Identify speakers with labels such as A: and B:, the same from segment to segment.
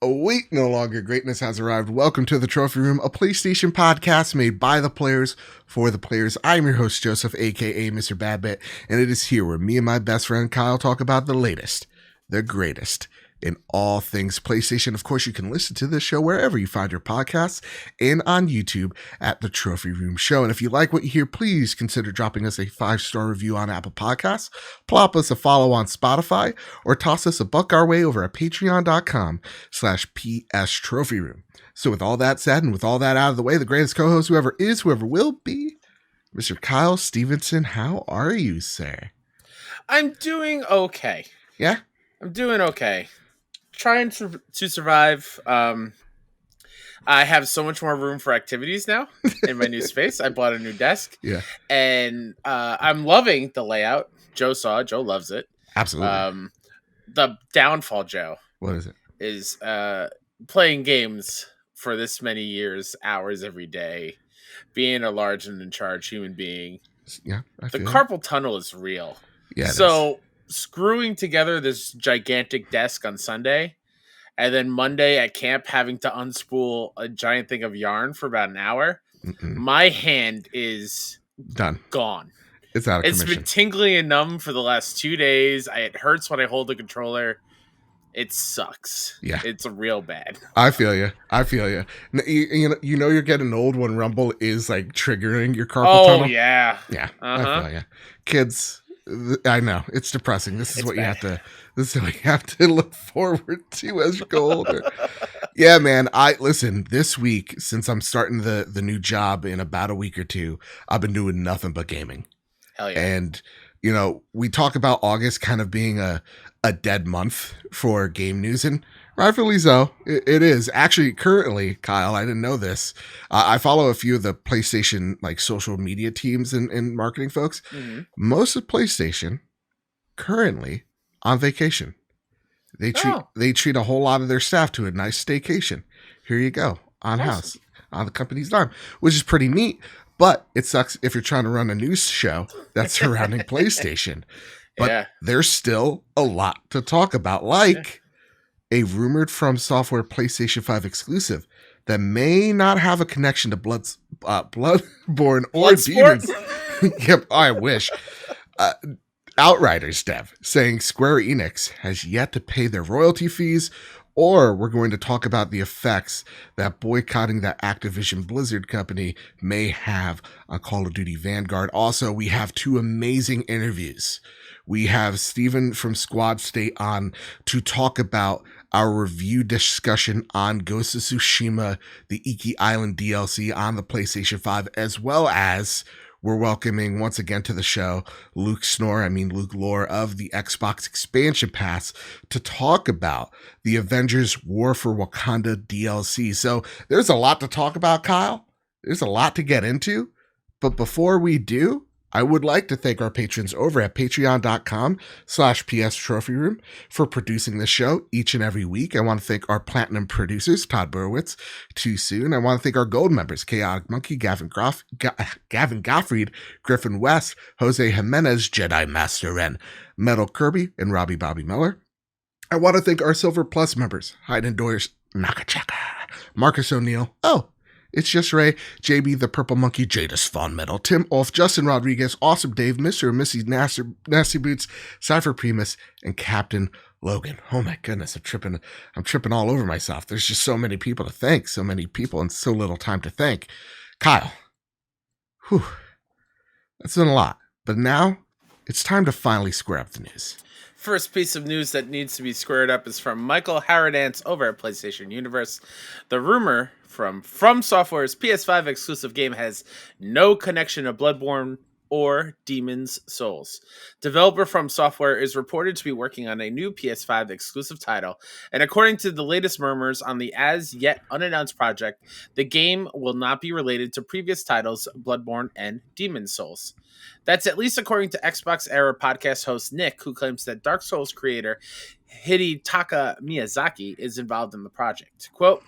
A: A week no longer greatness has arrived. Welcome to the Trophy Room, a PlayStation podcast made by the players for the players. I'm your host, Joseph, aka Mr. Badbit, and it is here where me and my best friend Kyle talk about the latest, the greatest in all things PlayStation. Of course, you can listen to this show wherever you find your podcasts and on YouTube at the Trophy Room Show. And if you like what you hear, please consider dropping us a 5-star review on Apple Podcasts, plop us a follow on Spotify, or toss us a buck our way over at patreon.com/PS Trophy Room. So with all that said and with all that out of the way, the greatest co-host, whoever is, whoever will be, Mr. Kyle Stevenson, how are you, sir?
B: I'm doing okay.
A: Yeah?
B: I'm doing okay. Trying to survive. I have so much more room for activities now in my new space. I bought a new desk.
A: Yeah.
B: And I'm loving the layout. Joe loves it.
A: Absolutely.
B: The downfall, Joe.
A: What is it?
B: Is playing games for this many years, hours every day, being a large and in charge human being.
A: Yeah.
B: The carpal tunnel is real.
A: Yeah.
B: So screwing together this gigantic desk on Sunday, and then Monday at camp having to unspool a giant thing of yarn for about an hour, my hand is gone.
A: It's out of commission.
B: It's been tingling and numb for the last 2 days. It hurts when I hold the controller. It sucks.
A: Yeah.
B: It's real bad.
A: I feel you. You know you're getting old when Rumble is like triggering your carpal tunnel.
B: Oh, yeah.
A: Yeah. I feel you. Kids, I know. It's depressing. This is what you have to look forward to as you go older. Yeah, man. Listen, this week, since I'm starting the new job in about a week or two, I've been doing nothing but gaming.
B: Hell yeah.
A: And, you know, we talk about August kind of being a dead month for game news, and rightfully so. It is. Actually, currently, Kyle, I didn't know this. I follow a few of the PlayStation like social media teams and marketing folks. Mm-hmm. Most of PlayStation currently on vacation. They treat a whole lot of their staff to a nice staycation. Here you go, on house, on the company's dime, which is pretty neat. But it sucks if you're trying to run a news show that's surrounding PlayStation. But there's still a lot to talk about, like a rumored From Software PlayStation 5 exclusive that may not have a connection to Bloodborne or Demons. Yep, I wish. Outriders dev saying Square Enix has yet to pay their royalty fees, or we're going to talk about the effects that boycotting that Activision Blizzard company may have on Call of Duty Vanguard. Also, we have 2 amazing interviews. We have Steven from Squad State on to talk about our review discussion on Ghost of Tsushima, the Iki Island DLC on the PlayStation 5, as well as we're welcoming once again to the show Luke Lore of the Xbox Expansion Pass to talk about the Avengers War For Wakanda DLC. So there's a lot to talk about, Kyle. There's a lot to get into. But before we do, I would like to thank our patrons over at patreon.com/PS Trophy Room for producing this show each and every week. I want to thank our platinum producers, Todd Burwitz, Too Soon. I want to thank our gold members, Chaotic Monkey, Gavin Gottfried, Griffin West, Jose Jimenez, Jedi Master Ren, Metal Kirby, and Robbie Bobby Miller. I want to thank our Silver Plus members, Hayden Doyers, Nakachaka, Marcus O'Neill, It's Just Ray, JB the Purple Monkey, Jadis Von Metal, Tim Olf, Justin Rodriguez, Awesome Dave, Mr. and Mrs. Nasty Boots, Cypher Primus, and Captain Logan. Oh my goodness, I'm tripping all over myself. There's just so many people to thank, so many people and so little time to thank. Kyle, that's been a lot. But now it's time to finally square up the news.
B: First piece of news that needs to be squared up is from Michael Haradance over at PlayStation Universe. The rumor from Software's PS5 exclusive game has no connection to Bloodborne or Demon's Souls. Developer From Software is reported to be working on a new PS5 exclusive title, and according to the latest murmurs on the as yet unannounced project, the game will not be related to previous titles Bloodborne and Demon's Souls. That's at least according to Xbox Era podcast host Nick, who claims that Dark Souls creator Hidetaka Miyazaki is involved in the project. Quote,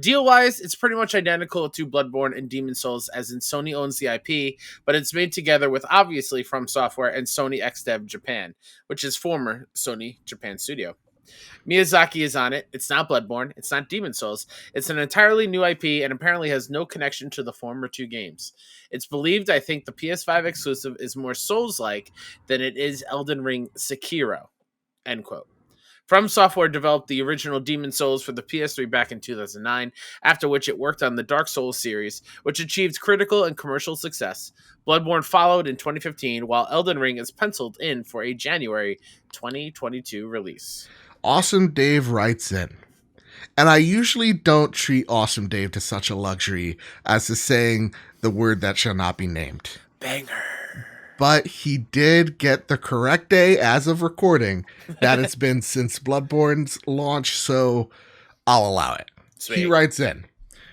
B: deal-wise, it's pretty much identical to Bloodborne and Demon's Souls, as in Sony owns the IP, but it's made together with, obviously, From Software and Sony XDev Japan, which is former Sony Japan studio. Miyazaki is on it. It's not Bloodborne. It's not Demon Souls. It's an entirely new IP and apparently has no connection to the former two games. It's believed, I think, the PS5 exclusive is more Souls-like than it is Elden Ring Sekiro. End quote. From Software developed the original Demon Souls for the PS3 back in 2009, after which it worked on the Dark Souls series, which achieved critical and commercial success. Bloodborne followed in 2015, while Elden Ring is penciled in for a January 2022 release.
A: Awesome Dave writes in. And I usually don't treat Awesome Dave to such a luxury as to saying the word that shall not be named.
B: Banger.
A: But he did get the correct day as of recording that it's been since Bloodborne's launch, so I'll allow it.
B: Sweet.
A: He writes in,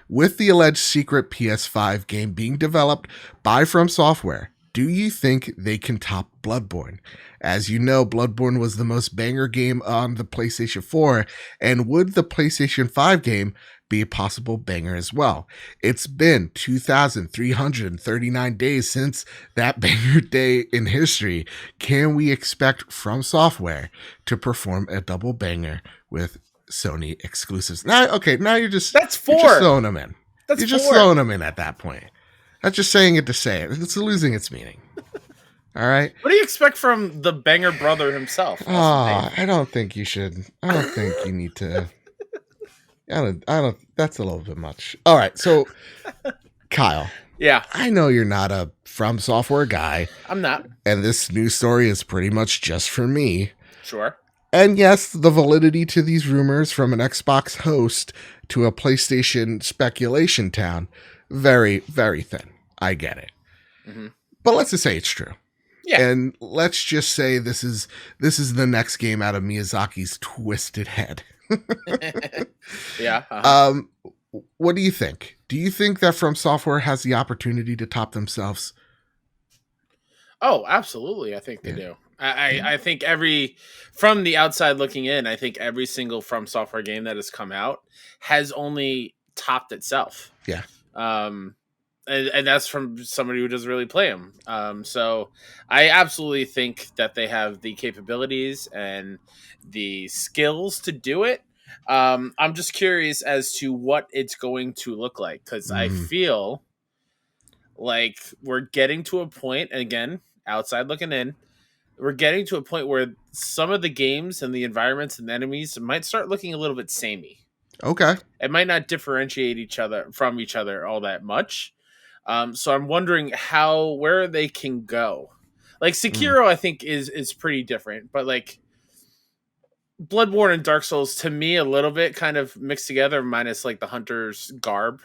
A: with the alleged secret PS5 game being developed by From Software, do you think they can top Bloodborne? As you know, Bloodborne was the most banger game on the PlayStation 4, and would the PlayStation 5 game be a possible banger as well? It's been 2,339 days since that banger day in history. Can we expect From Software to perform a double banger with Sony exclusives? Now you're just
B: That's 4.
A: You're just throwing them in.
B: That's
A: You're just
B: 4.
A: throwing them in at that point. That's just saying it to say it. It's losing its meaning. All right.
B: What do you expect from the banger brother himself?
A: I don't think you should. I don't think you need to. I don't. That's a little bit much. All right. So, Kyle.
B: Yeah.
A: I know you're not a From Software guy.
B: I'm not.
A: And this news story is pretty much just for me.
B: Sure.
A: And yes, the validity to these rumors from an Xbox host to a PlayStation speculation town, very, very thin. I get it.
B: Mm-hmm.
A: But let's just say it's true.
B: Yeah.
A: And let's just say this is the next game out of Miyazaki's twisted head.
B: Yeah. Uh-huh.
A: What do you think? Do you think that From Software has the opportunity to top themselves?
B: Oh, absolutely. I think they do. I think from the outside looking in, I think every single From Software game that has come out has only topped itself.
A: Yeah.
B: And that's from somebody who doesn't really play them. So I absolutely think that they have the capabilities and the skills to do it. I'm just curious as to what it's going to look like, because I feel like we're getting to a point, again, outside looking in, we're getting to a point where some of the games and the environments and the enemies might start looking a little bit samey.
A: Okay.
B: It might not differentiate each other all that much. So I'm wondering where they can go. Like Sekiro, I think is pretty different, but like Bloodborne and Dark Souls, to me, a little bit kind of mixed together, minus like the hunter's garb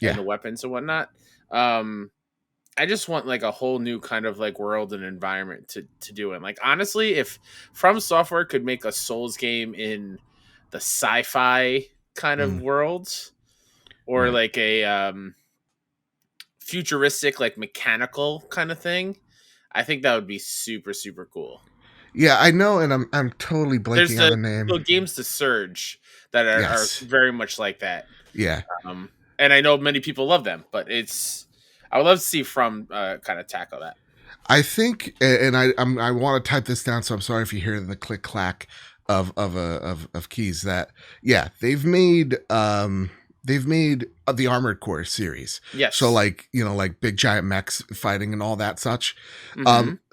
B: and the weapons and whatnot. I just want like a whole new kind of like world and environment to do it. Like honestly, if From Software could make a Souls game in the sci-fi kind of world, or like a futuristic, like mechanical kind of thing, I think that would be super, super cool.
A: Yeah, I know, and I'm totally blanking on the name.
B: There's games to Surge that are very much like that.
A: Yeah.
B: And I know many people love them, but I would love to see From kind of tackle that.
A: I think, and I want to type this down, so I'm sorry if you hear the click clack of keys. That they've made the Armored Core series.
B: Yes.
A: So like big giant mechs fighting and all that such.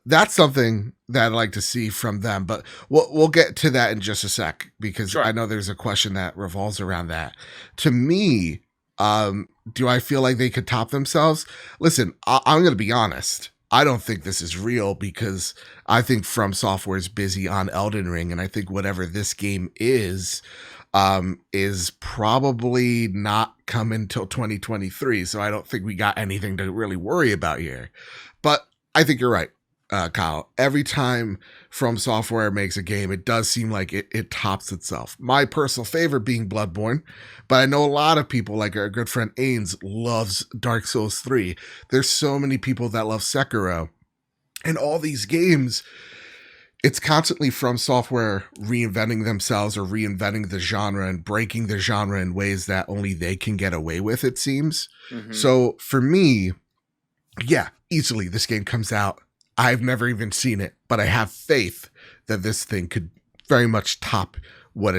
A: That's something that I'd like to see from them, but we'll get to that in just a sec, because I know there's a question that revolves around that. To me, do I feel like they could top themselves? Listen, I'm going to be honest. I don't think this is real, because I think From Software is busy on Elden Ring, and I think whatever this game is probably not coming till 2023. So I don't think we got anything to really worry about here. But I think you're right, Kyle. Every time From Software makes a game, it does seem like it tops itself. My personal favorite being Bloodborne, but I know a lot of people, like our good friend Ains, loves Dark Souls 3. There's so many people that love Sekiro. And all these games, it's constantly From Software reinventing themselves or reinventing the genre and breaking the genre in ways that only they can get away with, it seems. So for me, easily this game comes out. I've never even seen it, but I have faith that this thing could very much top what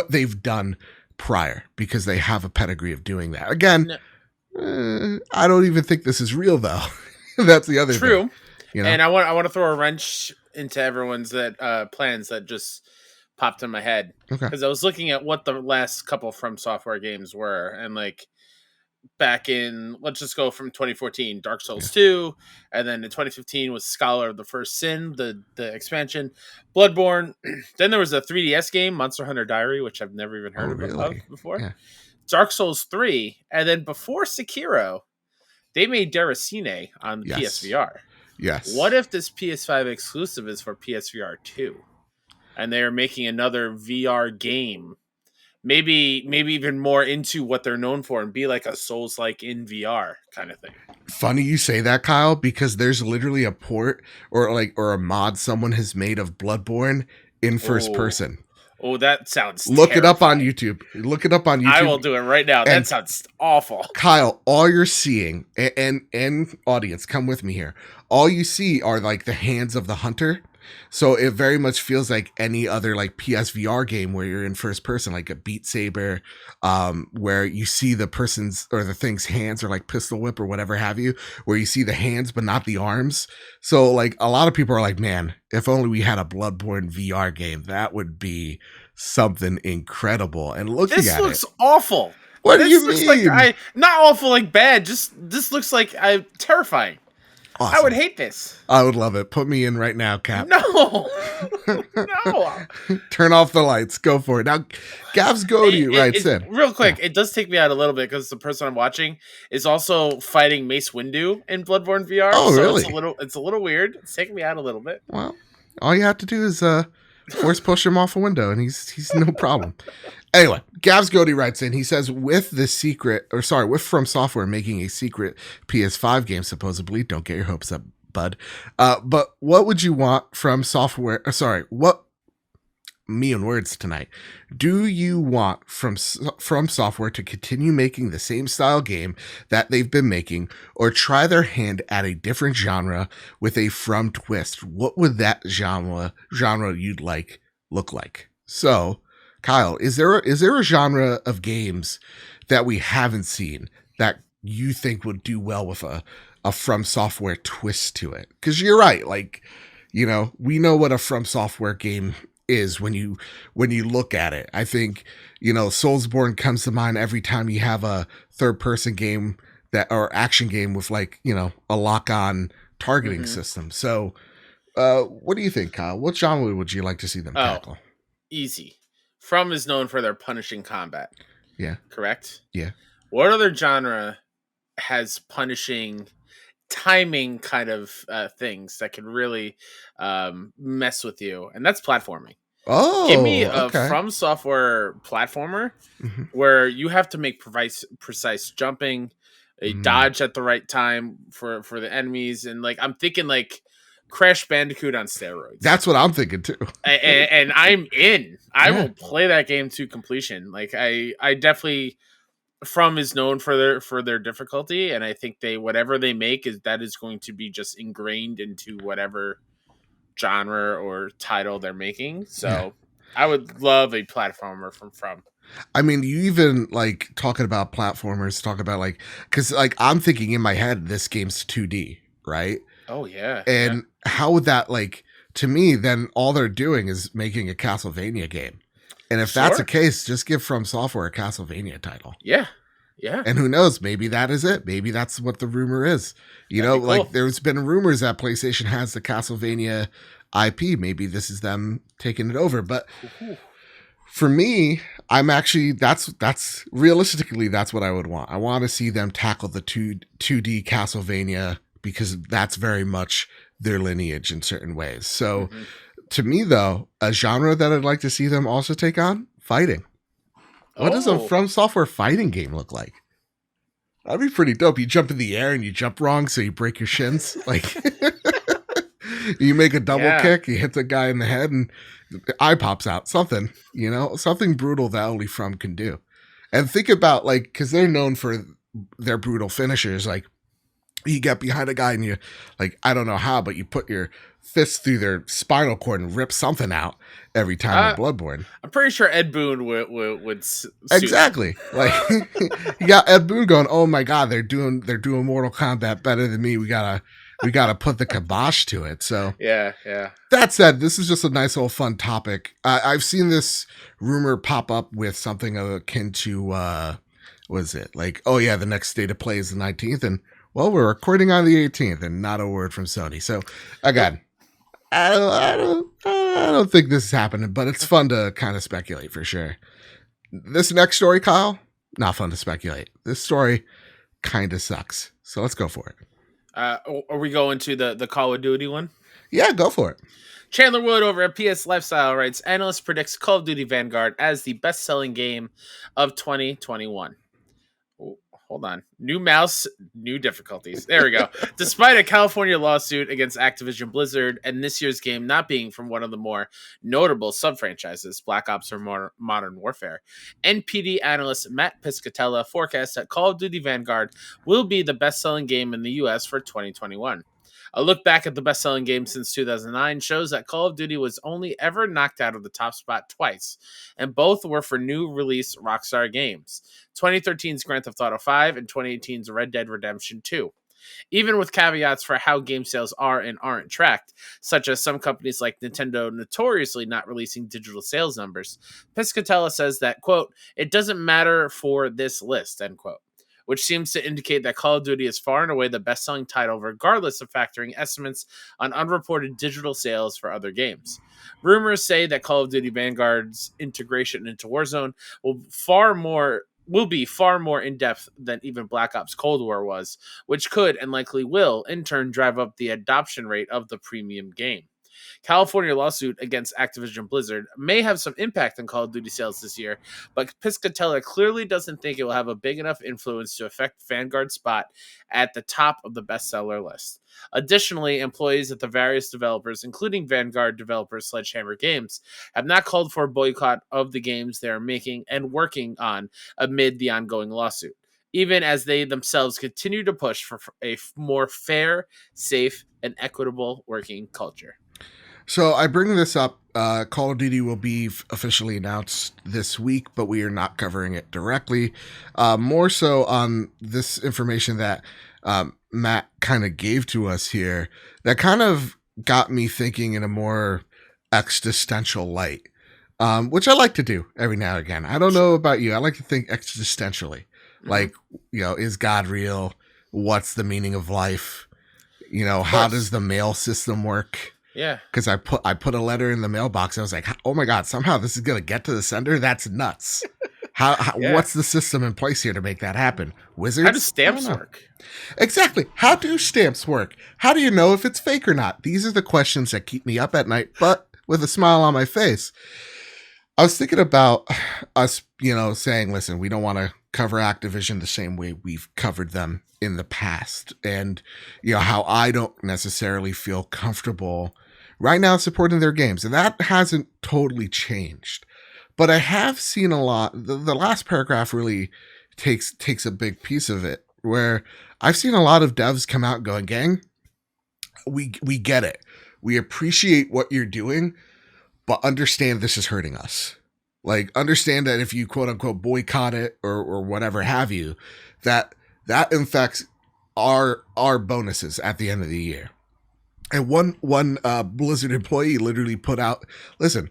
A: they've done prior, because they have a pedigree of doing that. Again, I don't even think this is real though. That's the other
B: True.
A: thing. You know?
B: And I want to throw a wrench into everyone's plans that just popped in my head, because I was looking at what the last couple From Software games were, and like back in, let's just go from 2014, Dark Souls 2, and then in 2015 was Scholar of the First Sin, the expansion, Bloodborne. Then there was a 3DS game, Monster Hunter Diary, which I've never even heard of before. Yeah. Dark Souls 3, and then before Sekiro, they made Deracine on PSVR.
A: Yes.
B: What if this PS5 exclusive is for PSVR 2? And they're making another VR game, maybe even more into what they're known for, and be like a Souls-like in VR kind of thing.
A: Funny you say that, Kyle, because there's literally a port or a mod someone has made of Bloodborne in first person.
B: Oh, that sounds
A: Look
B: terrifying.
A: it up on YouTube. Look it up on YouTube.
B: I will do it right now. That sounds awful.
A: Kyle, all you're seeing, and audience, come with me here. All you see are like the hands of the hunter. So it very much feels like any other like PSVR game where you're in first person, like a Beat Saber, where you see the person's or the thing's hands, or like Pistol Whip or whatever have you, where you see the hands but not the arms. So like a lot of people are like, man, if only we had a Bloodborne VR game, that would be something incredible. And looking at it,
B: this looks awful.
A: What do you mean?
B: Like not awful, like bad. Just this looks like terrifying. Awesome. I would hate this.
A: I would love it. Put me in right now, Cap.
B: No. No.
A: Turn off the lights. Go for it. Now, Gav's Goaty writes in.
B: Real quick, it does take me out a little bit because the person I'm watching is also fighting Mace Windu in Bloodborne VR.
A: Oh,
B: so
A: really?
B: It's a little weird. It's taking me out a little bit.
A: Well, all you have to do is force push him off a window, and he's no problem. Anyway, Gav's Goaty writes in. He says, with From Software making a secret PS5 game, supposedly, don't get your hopes up, bud. But what would you want from software? Me and words tonight. Do you want from Software to continue making the same style game that they've been making, or try their hand at a different genre with a From twist? What would that genre you'd like look like? So, Kyle, is there a genre of games that we haven't seen that you think would do well with a From Software twist to it? Because you're right, like, you know, we know what a From Software game is when you look at it. I think, you know, Soulsborne comes to mind every time you have a third person game or action game with, like, you know, a lock-on targeting system. So what do you think, Kyle? What genre would you like to see them tackle?
B: Easy. From is known for their punishing combat.
A: Yeah.
B: Correct?
A: Yeah.
B: What other genre has punishing timing kind of things that can really mess with you? And that's platforming.
A: Oh,
B: give me a From Software platformer where you have to make precise jumping, a dodge at the right time for the enemies, and like I'm thinking like Crash Bandicoot on steroids.
A: That's what I'm thinking too.
B: and I'm in. I will play that game to completion. Like I definitely, From is known for their difficulty, and I think whatever they make is going to be just ingrained into whatever genre or title they're making. So I would love a platformer from.
A: I mean, you even like talking about platformers, talk about like, because like I'm thinking in my head, this game's 2D, right?
B: Oh yeah.
A: And how would that, like, to me, then all they're doing is making a Castlevania game. And if that's the case, just give From Software a Castlevania title.
B: Yeah. Yeah.
A: And who knows, maybe that is it. Maybe that's what the rumor is. You know, like there's been rumors that PlayStation has the Castlevania IP. Maybe this is them taking it over. But for me, I'm actually, that's realistically, that's what I would want. I want to see them tackle the 2D Castlevania, because that's very much their lineage in certain ways. So to me, though, a genre that I'd like to see them also take on, fighting. What does a From Software fighting game look like? That'd be pretty dope. You jump in the air and you jump wrong, so you break your shins. Like you make a double kick, you hit the guy in the head, and the eye pops out. Something, you know, something brutal that only From can do. And think about, like, because they're known for their brutal finishers. Like, you get behind a guy and you, like, I don't know how, but you put your fist through their spinal cord and rip something out every time in Bloodborne.
B: I'm pretty sure Ed Boon would sue
A: Exactly. Like, you got Ed Boon going, oh my God, they're doing Mortal Kombat better than me. We gotta put the kibosh to it. So
B: yeah.
A: That said, this is just a nice little fun topic. I've seen this rumor pop up with something akin to, what is it? Like, oh yeah, the next day to play is the 19th. And well, we're recording on the 18th and not a word from Sony. So again, I don't think this is happening, but it's fun to kind of speculate for sure. This next story, Kyle, not fun to speculate. This story kind of sucks. So let's go for it.
B: Are we going to the Call of Duty one?
A: Yeah, go for it.
B: Chandler Wood over at PS Lifestyle writes, analyst predicts Call of Duty Vanguard as the best-selling game of 2021. Oh, hold on. New mouse, new difficulties. There we go. Despite a California lawsuit against Activision Blizzard and this year's game not being from one of the more notable sub-franchises, Black Ops or Modern Warfare, NPD analyst Matt Piscatella forecasts that Call of Duty Vanguard will be the best-selling game in the U.S. for 2021. A look back at the best-selling game since 2009 shows that Call of Duty was only ever knocked out of the top spot twice, and both were for new release Rockstar games, 2013's Grand Theft Auto 5 and 2018's Red Dead Redemption 2. Even with caveats for how game sales are and aren't tracked, such as some companies like Nintendo notoriously not releasing digital sales numbers, Piscatella says that, quote, it doesn't matter for this list, end quote, which seems to indicate that Call of Duty is far and away the best-selling title, regardless of factoring estimates on unreported digital sales for other games. Rumors say that Call of Duty Vanguard's integration into Warzone will be far more in-depth than even Black Ops Cold War was, which could and likely will, in turn, drive up the adoption rate of the premium game. California lawsuit against Activision Blizzard may have some impact on Call of Duty sales this year, but Piscatella clearly doesn't think it will have a big enough influence to affect Vanguard's spot at the top of the bestseller list. Additionally, employees at the various developers, including Vanguard developer Sledgehammer Games, have not called for a boycott of the games they are making and working on amid the ongoing lawsuit, even as they themselves continue to push for a more fair, safe, and equitable working culture.
A: So I bring this up. Call of Duty will be officially announced this week, but we are not covering it directly. More so on this information that Matt kind of gave to us here that kind of got me thinking in a more existential light, which I like to do every now and again. I don't know about you. I like to think existentially. Mm-hmm. Like, is God real? What's the meaning of life? How does the mail system work?
B: Yeah,
A: because I put a letter in the mailbox. I was like, oh my God, somehow this is gonna get to the sender. That's nuts. How yeah. What's the system in place here to make that happen? Wizards?
B: How do stamps work?
A: Exactly. How do stamps work? How do you know if it's fake or not? These are the questions that keep me up at night, but with a smile on my face. I was thinking about us, saying, listen, we don't want to cover Activision the same way we've covered them in the past. And, how I don't necessarily feel comfortable right now supporting their games. And that hasn't totally changed. But I have seen a lot. The last paragraph really takes a big piece of it, where I've seen a lot of devs come out going, gang, we get it. We appreciate what you're doing, but understand this is hurting us. Like, understand that if you quote unquote boycott it or whatever have you, that infects our bonuses at the end of the year. And one Blizzard employee literally put out, listen,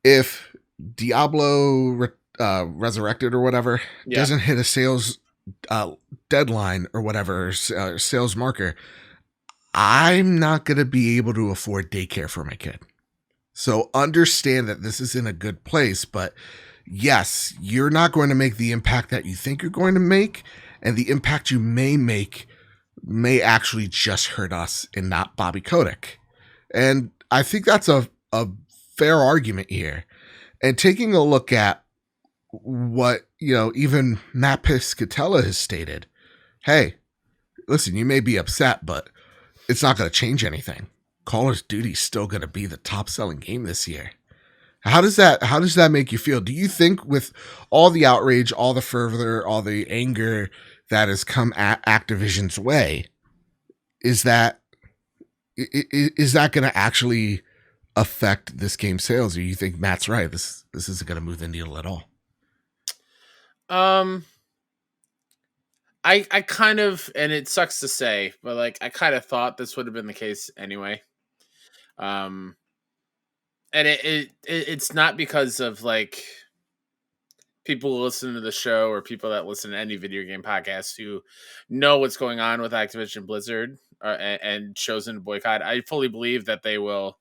A: if Diablo Resurrected or whatever doesn't hit a sales deadline or whatever, sales marker, I'm not going to be able to afford daycare for my kid. So understand that this is in a good place, but yes, you're not going to make the impact that you think you're going to make, and the impact you may make may actually just hurt us and not Bobby Kotick. And I think that's a fair argument here. And taking a look at what, even Matt Piscatella has stated, hey, listen, you may be upset, but it's not going to change anything. Call of Duty is still going to be the top selling game this year. How does that make you feel? Do you think with all the outrage, all the fervor, all the anger that has come at Activision's way, is that is that going to actually affect this game's sales, or you think Matt's right? This isn't going to move the needle at all.
B: Um, I kind of, and it sucks to say, but like I kind of thought this would have been the case anyway. Um, and it's not because of like people who listen to the show or people that listen to any video game podcast who know what's going on with Activision Blizzard and chosen to boycott. I fully believe that they will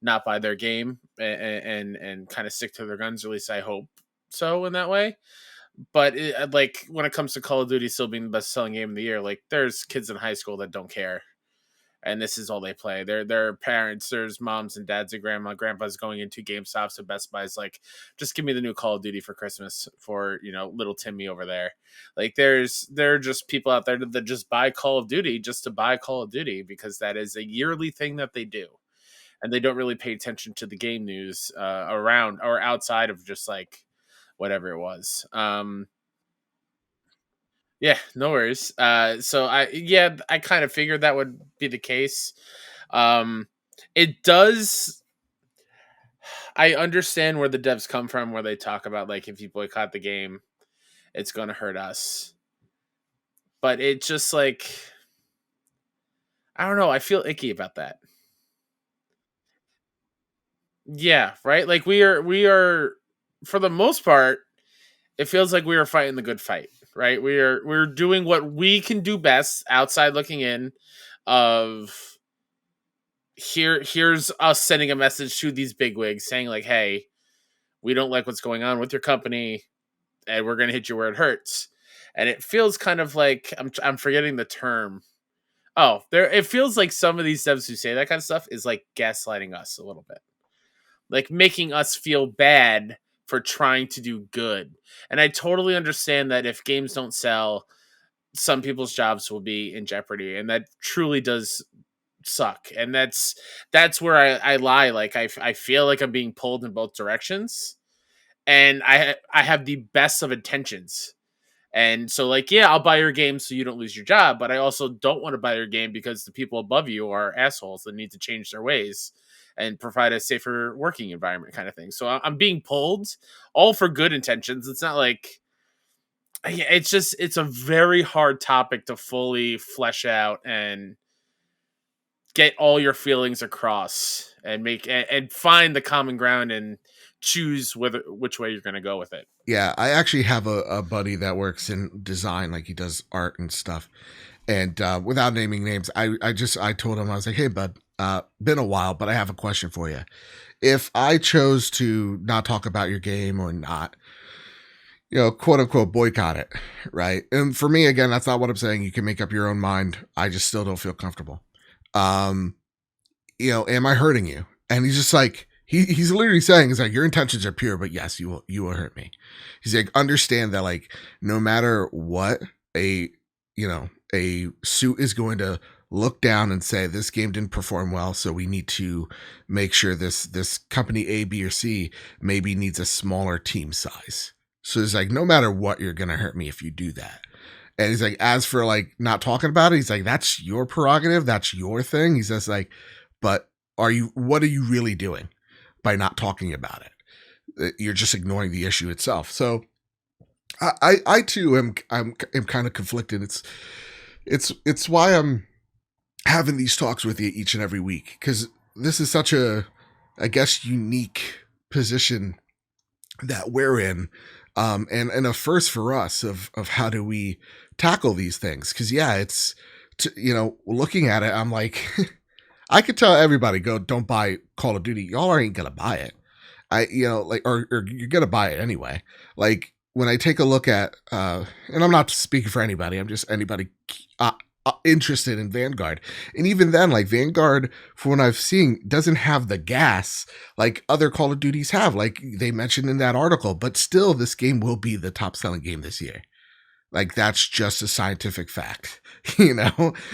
B: not buy their game and kind of stick to their guns. At least I hope so in that way. But like when it comes to Call of Duty still being the best selling game of the year, like there's kids in high school that don't care, and this is all they play. Their parents, there's moms and dads and grandpa's going into GameStops and Best Buy's like, just give me the new Call of Duty for Christmas for little Timmy over there. Like there are just people out there that just buy Call of Duty just to buy Call of Duty because that is a yearly thing that they do, and they don't really pay attention to the game news around or outside of just like whatever it was. Yeah, no worries. So I kind of figured that would be the case. Um, it does. I understand where the devs come from, where they talk about like if you boycott the game, it's gonna hurt us. But it just like I don't know. I feel icky about that. Yeah, right. Like we are for the most part. It feels like we are fighting the good fight, right? We're doing what we can do best outside looking in. Of here's us sending a message to these bigwigs saying like, hey, we don't like what's going on with your company, and we're gonna hit you where it hurts. And it feels kind of like I'm forgetting the term. Oh, there. It feels like some of these devs who say that kind of stuff is like gaslighting us a little bit, like making us feel bad for trying to do good. And I totally understand that if games don't sell, some people's jobs will be in jeopardy, and that truly does suck. And that's where I lie. Like I feel like I'm being pulled in both directions, and I have the best of intentions. And so like, yeah, I'll buy your game so you don't lose your job, but I also don't want to buy your game because the people above you are assholes that need to change their ways and provide a safer working environment kind of thing. So I'm being pulled all for good intentions. It's not like it's a very hard topic to fully flesh out and get all your feelings across and make and find the common ground and choose which way you're going to go with it.
A: Yeah, I actually have a buddy that works in design, like he does art and stuff. And without naming names, I told him, I was like, hey bud, been a while, but I have a question for you. If I chose to not talk about your game or not, quote unquote boycott it, right? And for me, again, that's not what I'm saying. You can make up your own mind. I just still don't feel comfortable. Am I hurting you? And he's just like, he's literally saying, he's like, your intentions are pure, but yes, you will hurt me. He's like, understand that like, no matter what, a suit is going to look down and say, this game didn't perform well, so we need to make sure this company A, B, or C maybe needs a smaller team size. So it's like, no matter what, you're going to hurt me if you do that. And he's like, as for like not talking about it, he's like, that's your prerogative. That's your thing. He says like, but what are you really doing by not talking about it? You're just ignoring the issue itself. So I too am kind of conflicted. It's why I'm having these talks with you each and every week, because this is such a, I guess, unique position that we're in. And a first for us of how do we tackle these things? Because yeah, it's looking at it, I'm like, I could tell everybody, don't buy Call of Duty. Y'all ain't gonna buy it. Or you're gonna buy it anyway. Like when I take a look at, and I'm not speaking for anybody, I'm just anybody interested in Vanguard. And even then, like Vanguard, from what I've seen, doesn't have the gas like other Call of Duties have, like they mentioned in that article, but still this game will be the top selling game this year. Like that's just a scientific fact,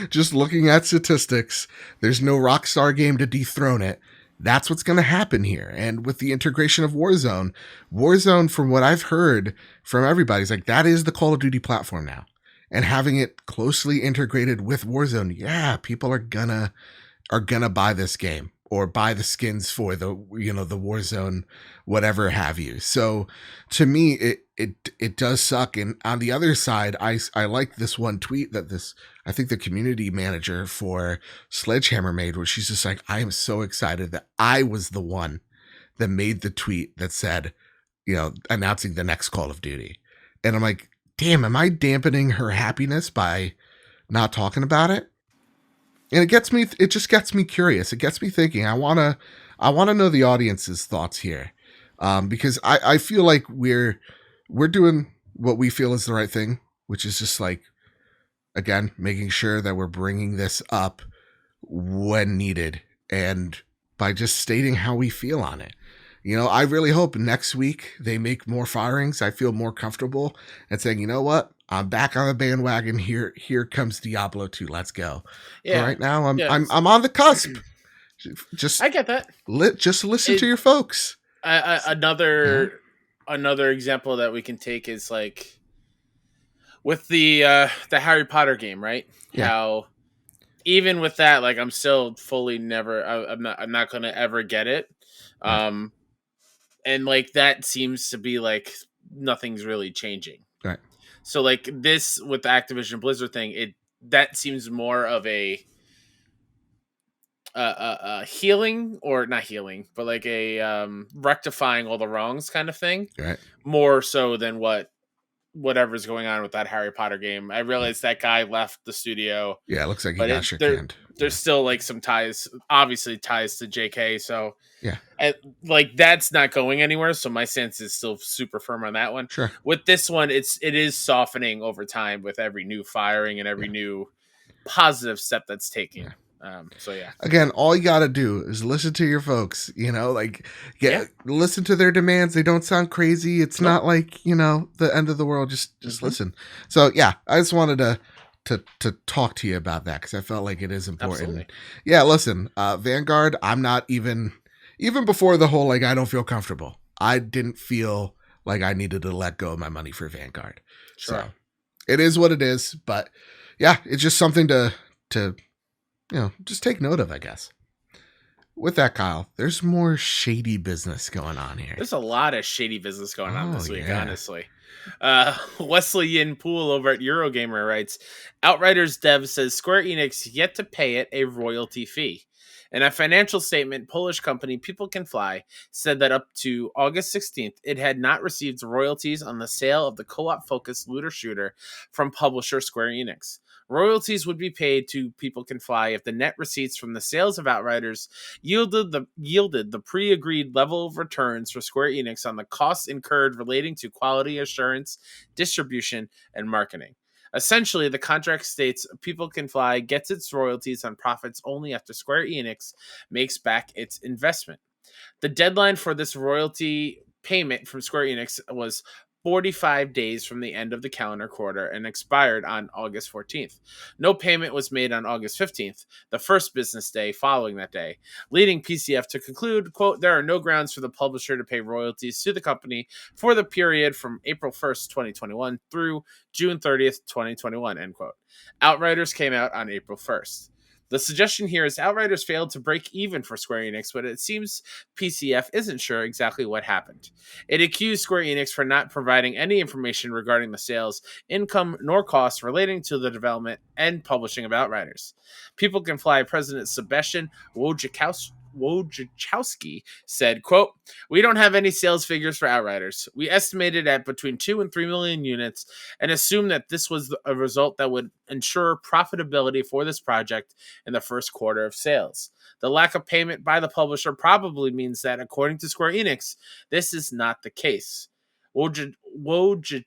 A: just looking at statistics, there's no Rockstar game to dethrone it. That's what's going to happen here. And with the integration of Warzone, from what I've heard from everybody, is like, that is the Call of Duty platform now. and having it closely integrated with Warzone, yeah, people are gonna buy this game or buy the skins for the the Warzone, whatever have you. So to me, it does suck. And on the other side, I like this one tweet that this I think the community manager for Sledgehammer made, where she's just like, I am so excited that I was the one that made the tweet that said, announcing the next Call of Duty. And I'm like, damn, am I dampening her happiness by not talking about it? And it just gets me curious. It gets me thinking. I wanna know the audience's thoughts here. Because I feel like we're doing what we feel is the right thing, which is just like, again, making sure that we're bringing this up when needed and by just stating how we feel on it. I really hope next week they make more firings. I feel more comfortable and saying, you know what? I'm back on the bandwagon. Here comes Diablo 2. Let's go.
B: Yeah.
A: But right now I'm
B: Yeah.
A: I'm on the cusp. Just
B: I get that.
A: just listen to your folks.
B: Another example that we can take is like with the Harry Potter game, right?
A: Yeah.
B: How even with that, like I'm still fully never. I'm not gonna ever get it. And like that seems to be like nothing's really changing.
A: Right.
B: So like this with the Activision Blizzard thing, that seems more of a healing, or not healing, but like a rectifying all the wrongs kind of thing.
A: Right.
B: More so than whatever's going on with that Harry Potter game. I realized that guy left the studio.
A: Yeah, it looks like he got shook hand.
B: There's still like some ties, obviously ties to JK. So
A: yeah,
B: like that's not going anywhere. So my stance is still super firm on that one.
A: Sure.
B: With this one, it is softening over time with every new firing and every new positive step that's taken.
A: Yeah.
B: So yeah.
A: Again, all you got to do is listen to your folks. Listen to their demands. They don't sound crazy. It's not like the end of the world. Just listen. So yeah, I just wanted to talk to you about that because I felt like it is important.
B: Absolutely.
A: Yeah, listen, Vanguard. I'm not even before the whole like I don't feel comfortable. I didn't feel like I needed to let go of my money for Vanguard.
B: Sure.
A: So it is what it is. But yeah, it's just something to just take note of, I guess. With that, Kyle, there's more shady business going on here.
B: There's a lot of shady business going on this week,
A: yeah.
B: honestly. Wesley Yin Poole over at Eurogamer writes, Outriders dev says Square Enix yet to pay it a royalty fee. In a financial statement, Polish company People Can Fly said that up to August 16th, it had not received royalties on the sale of the co-op-focused looter shooter from publisher Square Enix. Royalties would be paid to People Can Fly if the net receipts from the sales of Outriders yielded the pre-agreed level of returns for Square Enix on the costs incurred relating to quality assurance, distribution, and marketing. Essentially, the contract states People Can Fly gets its royalties on profits only after Square Enix makes back its investment. The deadline for this royalty payment from Square Enix was 45 days from the end of the calendar quarter and expired on August 14th. No payment was made on August 15th, the first business day following that day, leading PCF to conclude, quote, there are no grounds for the publisher to pay royalties to the company for the period from April 1st, 2021 through June 30th, 2021, end quote. Outriders came out on April 1st. The suggestion here is Outriders failed to break even for Square Enix, but it seems PCF isn't sure exactly what happened. It accused Square Enix for not providing any information regarding the sales, income, nor costs relating to the development and publishing of Outriders. People Can Fly President Sebastian Wojciechowski said, quote, we don't have any sales figures for Outriders. We estimated at between 2 and 3 million units and assumed that this was a result that would ensure profitability for this project in the first quarter of sales. The lack of payment by the publisher probably means that, according to Square Enix, this is not the case. Wojciechowski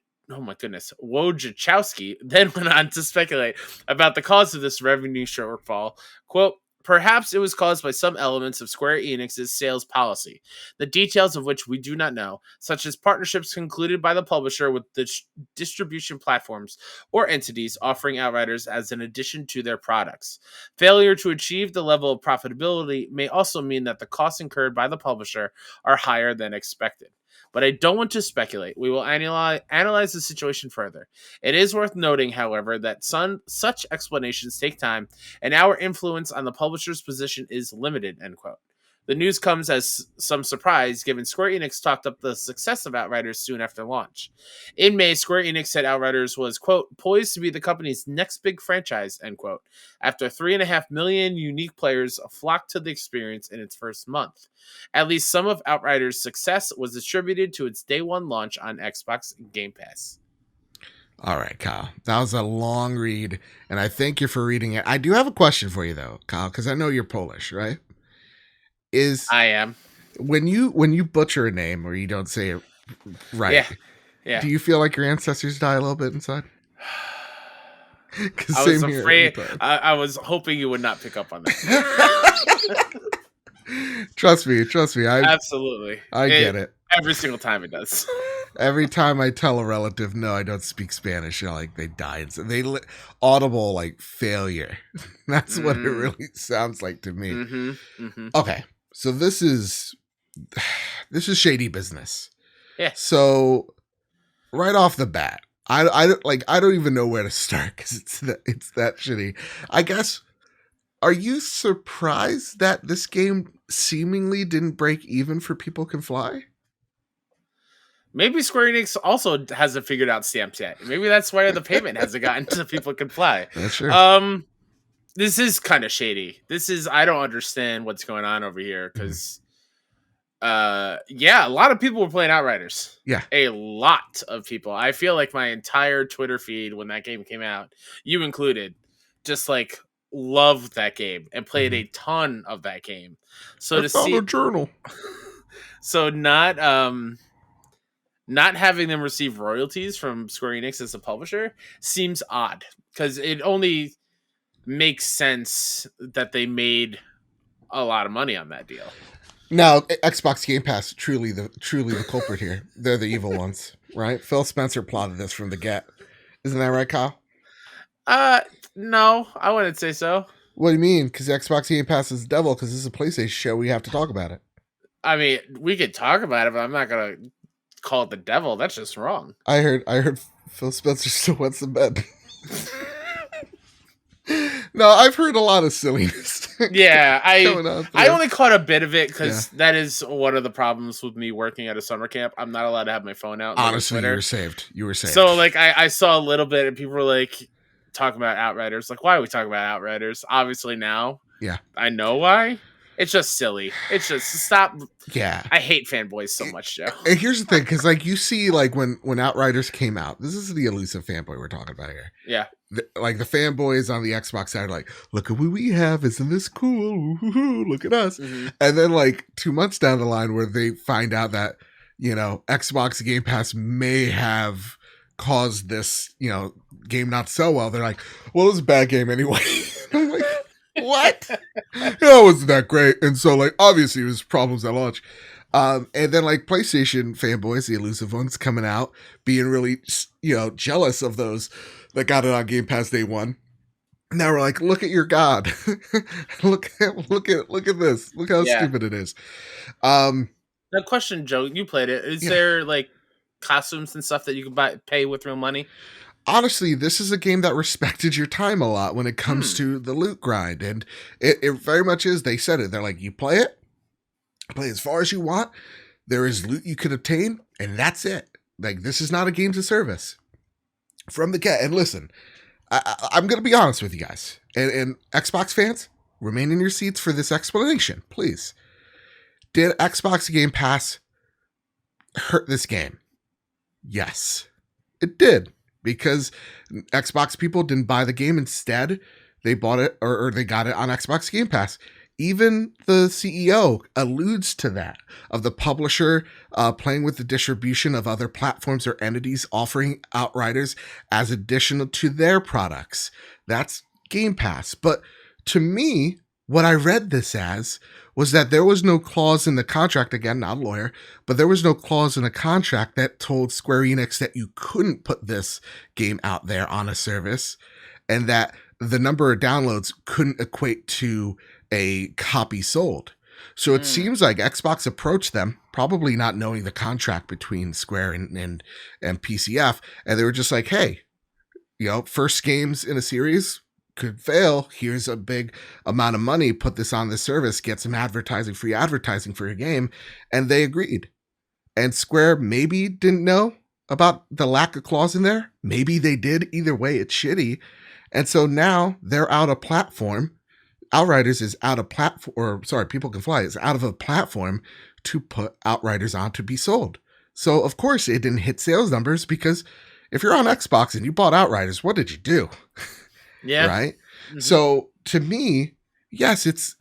B: then went on to speculate about the cause of this revenue shortfall. Quote, perhaps it was caused by some elements of Square Enix's sales policy, the details of which we do not know, such as partnerships concluded by the publisher with the distribution platforms or entities offering Outriders as an addition to their products. Failure to achieve the level of profitability may also mean that the costs incurred by the publisher are higher than expected. but I don't want to speculate. We will analyze the situation further. It is worth noting, however, that such explanations take time, and our influence on the publisher's position is limited, end quote. The news comes as some surprise, given Square Enix talked up the success of Outriders soon after launch. In May, Square Enix said Outriders was, quote, poised to be the company's next big franchise, end quote, after 3.5 million unique players flocked to the experience in its first month. At least some of Outriders' success was attributed to its day one launch on Xbox Game Pass.
A: All right, Kyle. That was a long read, and I thank you for reading it. I do have a question for you, though, Kyle, because I know you're Polish, right?
B: I am.
A: When you butcher a name or you don't say it right,
B: yeah.
A: do you feel like your ancestors die a little bit inside?
B: I was afraid. I was hoping you would not pick up on that.
A: Trust me.
B: Absolutely.
A: I get it.
B: Every single time it does.
A: Every time I tell a relative, no, I don't speak Spanish, like they die. Audible like failure. That's what it really sounds like to me. Okay, so this is shady business.
B: Yeah.
A: So right off the bat, I don't even know where to start because it's that shitty. I guess. Are you surprised that this game seemingly didn't break even for People Can Fly?
B: Maybe Square Enix also hasn't figured out stamps yet. Maybe that's why the payment hasn't gotten to People Can Fly.
A: That's true.
B: This is kind of shady. I don't understand what's going on over here because, a lot of people were playing Outriders.
A: Yeah.
B: A lot of people. I feel like my entire Twitter feed when that game came out, you included, just like loved that game and played a ton of that game. So
A: I found a journal.
B: So not having them receive royalties from Square Enix as a publisher seems odd because it only makes sense that they made a lot of money on that deal.
A: Now, Xbox Game Pass truly the culprit here. They're the evil ones, right? Phil Spencer plotted this from the get. Isn't that right, Kyle?
B: No, I wouldn't say so.
A: What do you mean? Because Xbox Game Pass is the devil. Because this is a PlayStation show, we have to talk about it.
B: I mean, we could talk about it, but I'm not gonna call it the devil. That's just wrong.
A: I heard Phil Spencer still wants the bed. No, I've heard a lot of silliness.
B: Yeah, I only caught a bit of it because that is one of the problems with me working at a summer camp. I'm not allowed to have my phone out.
A: Honestly, you were saved.
B: So, like, I saw a little bit, and people were like talking about Outriders. Like, why are we talking about Outriders? Obviously, now, I know why. It's just silly. It's just stop.
A: Yeah,
B: I hate fanboys so much, Joe.
A: And here's the thing, because like you see, like when Outriders came out, this is the elusive fanboy we're talking about here.
B: Yeah.
A: Like the fanboys on the Xbox side are like, look at what we have, isn't this cool? Ooh, look at us.
B: Mm-hmm.
A: And then like 2 months down the line where they find out that, Xbox Game Pass may have caused this, game not so well, they're like, well, it's a bad game anyway. I'm like, what? It wasn't that great. And so like obviously it was problems at launch. And then like PlayStation fanboys, the elusive ones coming out, being really, jealous of those that got it on Game Pass day one. Now we're like, look at your God. look at this. Look how stupid it is.
B: The question, Joe, you played it. Is there like costumes and stuff that you can pay with real money?
A: Honestly, this is a game that respected your time a lot when it comes to the loot grind. And it very much is. They said it. They're like, you play as far as you want. There is loot you could obtain, and that's it. Like, this is not a games of service. From the get. And listen, I'm going to be honest with you guys. And Xbox fans, remain in your seats for this explanation, please. Did Xbox Game Pass hurt this game? Yes, it did. Because Xbox people didn't buy the game. Instead, they bought it or they got it on Xbox Game Pass. Even the CEO alludes to that, of the publisher playing with the distribution of other platforms or entities offering Outriders as additional to their products. That's Game Pass. But to me, what I read this as was that there was no clause in the contract, again, not a lawyer, but there was no clause in the contract that told Square Enix that you couldn't put this game out there on a service, and that the number of downloads couldn't equate to a copy sold. So it seems like Xbox approached them, probably not knowing the contract between Square and PCF, and they were just like, "Hey, first games in a series could fail. Here's a big amount of money. Put this on the service. Get some free advertising for your game," and they agreed. And Square maybe didn't know about the lack of clause in there. Maybe they did. Either way, it's shitty. And so now they're out of platform. Outriders is out of platform, or sorry, People Can Fly is out of a platform to put Outriders on to be sold. So of course it didn't hit sales numbers, because if you're on Xbox and you bought Outriders, what did you do?
B: Yeah.
A: Right. Mm-hmm. So to me, yes, it's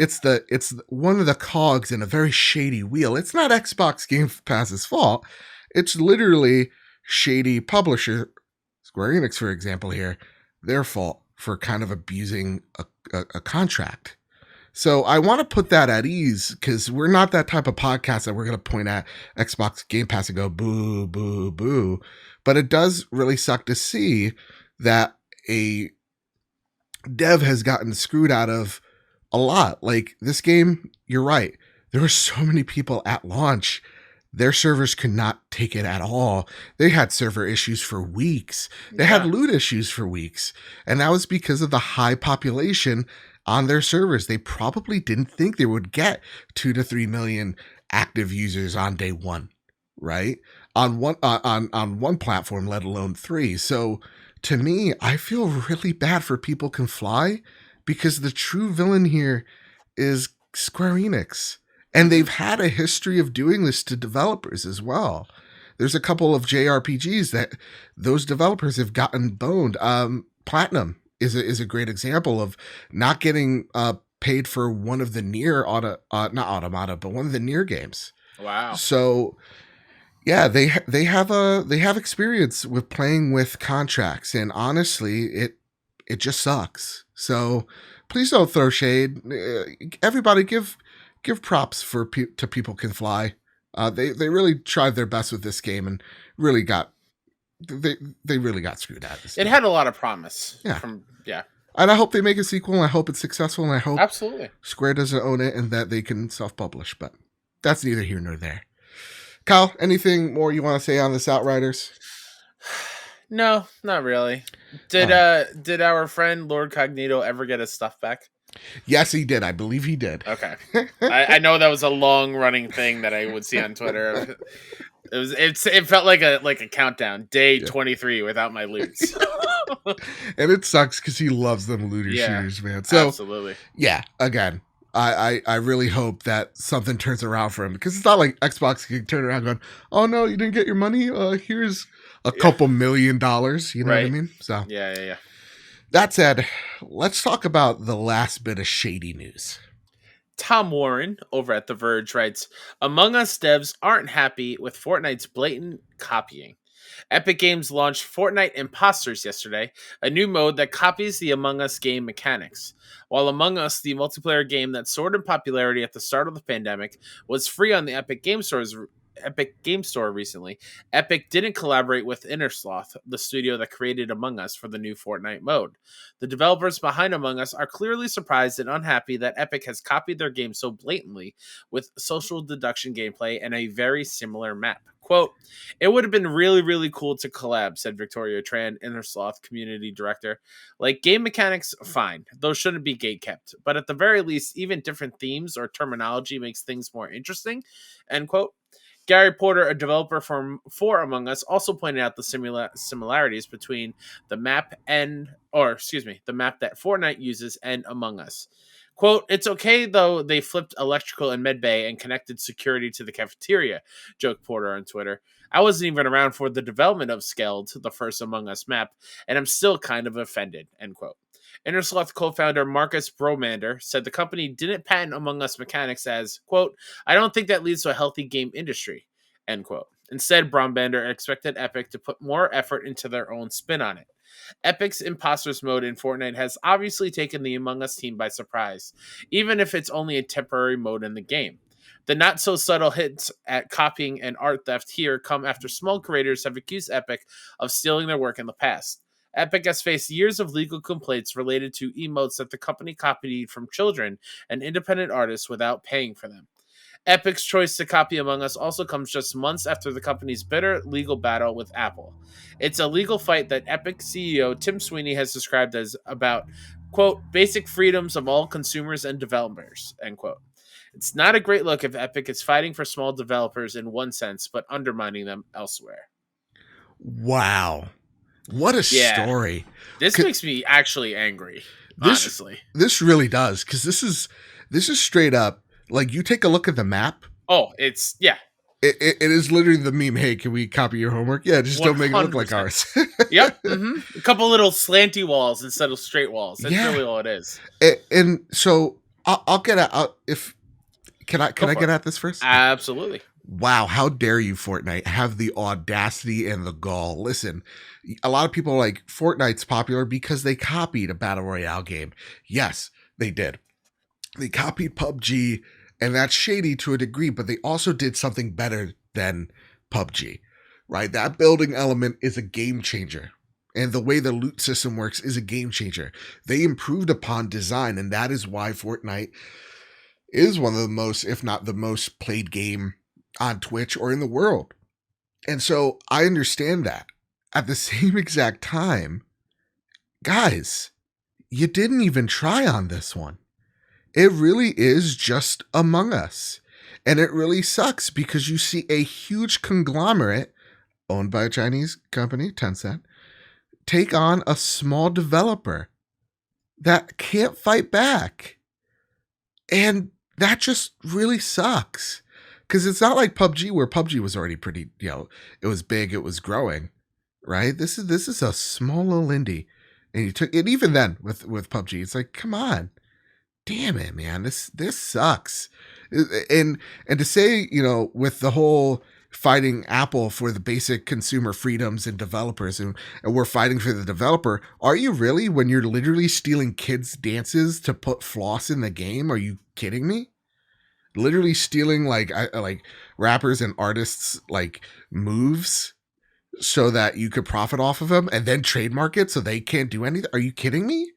A: one of the cogs in a very shady wheel. It's not Xbox Game Pass's fault. It's literally shady publisher, Square Enix, for example, here, their fault for kind of abusing a contract. So I want to put that at ease, because we're not that type of podcast that we're going to point at Xbox Game Pass and go boo, boo, boo. But it does really suck to see that a dev has gotten screwed out of a lot. Like this game, you're right. There were so many people at launch. Their servers could not take it at all. They had server issues for weeks. They had loot issues for weeks. And that was because of the high population on their servers. They probably didn't think they would get 2 to 3 million active users on day one, right? On one platform, let alone 3. So to me, I feel really bad for People Can Fly, because the true villain here is Square Enix. And they've had a history of doing this to developers as well. There's a couple of JRPGs that those developers have gotten boned. Platinum is a great example of not getting paid for one of the not Automata, but one of the Nier games.
B: Wow.
A: So yeah, they have experience with playing with contracts, and honestly, it just sucks. So please don't throw shade. Everybody give props to People Can Fly. They really tried their best with this game and really got they really got screwed at this.
B: It had a lot of promise.
A: Yeah. And I hope they make a sequel, and I hope it's successful, and I hope
B: absolutely
A: Square doesn't own it and that they can self-publish. But that's neither here nor there. Kyle, anything more you want to say on this Outriders?
B: No, not really. Did our friend Lord Cognito ever get his stuff back?
A: Yes, he did. I believe he did.
B: Okay. I know that was a long running thing that I would see on Twitter. It felt like a countdown. Day 23 without my loots.
A: And it sucks because he loves them looter shooters, man. So
B: absolutely.
A: Yeah, again, I really hope that something turns around for him, because it's not like Xbox can turn around going, "Oh no, you didn't get your money. Here's a couple $1 million." You know what I mean? So
B: yeah.
A: That said, let's talk about the last bit of shady news.
B: Tom Warren over at The Verge writes, Among Us devs aren't happy with Fortnite's blatant copying. Epic Games launched Fortnite Imposters yesterday, a new mode that copies the Among Us game mechanics. While Among Us, the multiplayer game that soared in popularity at the start of the pandemic, was free on the Epic Game Store recently, Epic didn't collaborate with Innersloth, the studio that created Among Us, for the new Fortnite mode. The developers behind Among Us are clearly surprised and unhappy that Epic has copied their game so blatantly, with social deduction gameplay and a very similar map. Quote, "It would have been really, really cool to collab," said Victoria Tran, Innersloth community director. "Like, game mechanics, fine. Those shouldn't be gatekept. But at the very least, even different themes or terminology makes things more interesting." End quote. Gary Porter, a developer for Among Us, also pointed out the similarities between the map the map that Fortnite uses and Among Us. Quote, "It's okay, though they flipped electrical and medbay and connected security to the cafeteria," joked Porter on Twitter. "I wasn't even around for the development of Skeld, the first Among Us map, and I'm still kind of offended," end quote. Innersloth co-founder Marcus Bromander said the company didn't patent Among Us mechanics as, quote, "I don't think that leads to a healthy game industry," end quote. Instead, Bromander expected Epic to put more effort into their own spin on it. Epic's Imposters mode in Fortnite has obviously taken the Among Us team by surprise, even if it's only a temporary mode in the game. The not-so-subtle hits at copying and art theft here come after small creators have accused Epic of stealing their work in the past. Epic has faced years of legal complaints related to emotes that the company copied from children and independent artists without paying for them. Epic's choice to copy Among Us also comes just months after the company's bitter legal battle with Apple. It's a legal fight that Epic CEO Tim Sweeney has described as about, quote, basic freedoms of all consumers and developers, end quote. It's not a great look if Epic is fighting for small developers in one sense, but undermining them elsewhere.
A: Wow. What a
B: Yeah.
A: story.
B: This makes me actually angry, honestly.
A: This really does, because this is straight up, like, you take a look at the map.
B: Oh, it's, yeah.
A: It is literally the meme, hey, can we copy your homework? Yeah, just don't make it look like
B: 100%.
A: ours.
B: Yep. A couple little slanty walls instead of straight walls. That's really all it is.
A: And so I'll get at can I get at this first?
B: Absolutely.
A: Wow, how dare you, Fortnite, have the audacity and the gall. Listen, a lot of people are like, Fortnite's popular because they copied a Battle Royale game. Yes, they did. They copied PUBG, and that's shady to a degree, but they also did something better than PUBG, right? That building element is a game changer. And the way the loot system works is a game changer. They improved upon design, and that is why Fortnite is one of the most, if not the most played game on Twitch or in the world. And so I understand that. At the same exact time, guys, you didn't even try on this one. It really is just Among Us. And it really sucks because you see a huge conglomerate owned by a Chinese company, Tencent, take on a small developer that can't fight back. And that just really sucks. Because it's not like PUBG, where PUBG was already pretty, it was big, it was growing, right? This is a small little indie. And you took it, even then with PUBG, it's like, come on. Damn it, man. This sucks. And to say, with the whole fighting Apple for the basic consumer freedoms and developers, and we're fighting for the developer, are you really, when you're literally stealing kids' dances to put floss in the game? Are you kidding me? Literally stealing like rappers and artists like moves so that you could profit off of them and then trademark it so they can't do anything. Are you kidding me?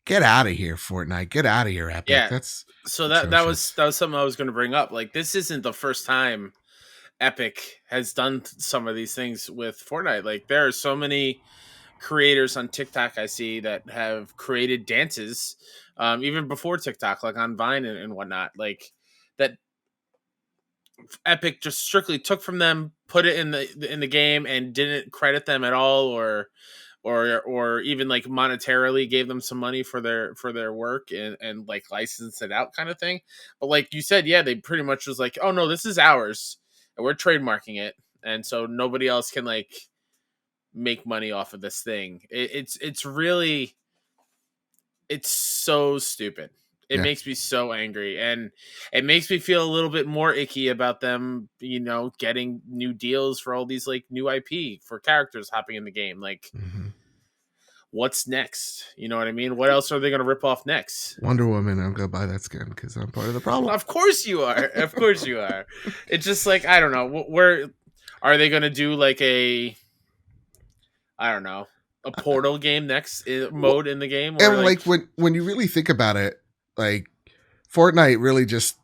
A: Get out of here, Fortnite. Get out of here, Epic.
B: Yeah.
A: That's
B: so that was something I was going to bring up. Like, this isn't the first time Epic has done some of these things with Fortnite. Like, there are so many creators on TikTok I see that have created dances, even before TikTok, like on Vine and whatnot. Like, that Epic just strictly took from them, put it in the game, and didn't credit them at all, or even like monetarily gave them some money for their work and like license it out, kind of thing. But like you said, yeah, they pretty much was like, oh no, this is ours and we're trademarking it, and so nobody else can like make money off of this thing. It's really, it's so stupid. It makes me so angry, and it makes me feel a little bit more icky about them, getting new deals for all these like new IP for characters hopping in the game. Like, what's next? You know what I mean? What else are they going to rip off next?
A: Wonder Woman. I'm going to buy that skin because I'm part of the problem.
B: Of course you are. Of course you are. It's just like, I don't know. Where are they going to do like a Portal game next mode in the game?
A: And like when you really think about it, like Fortnite really just,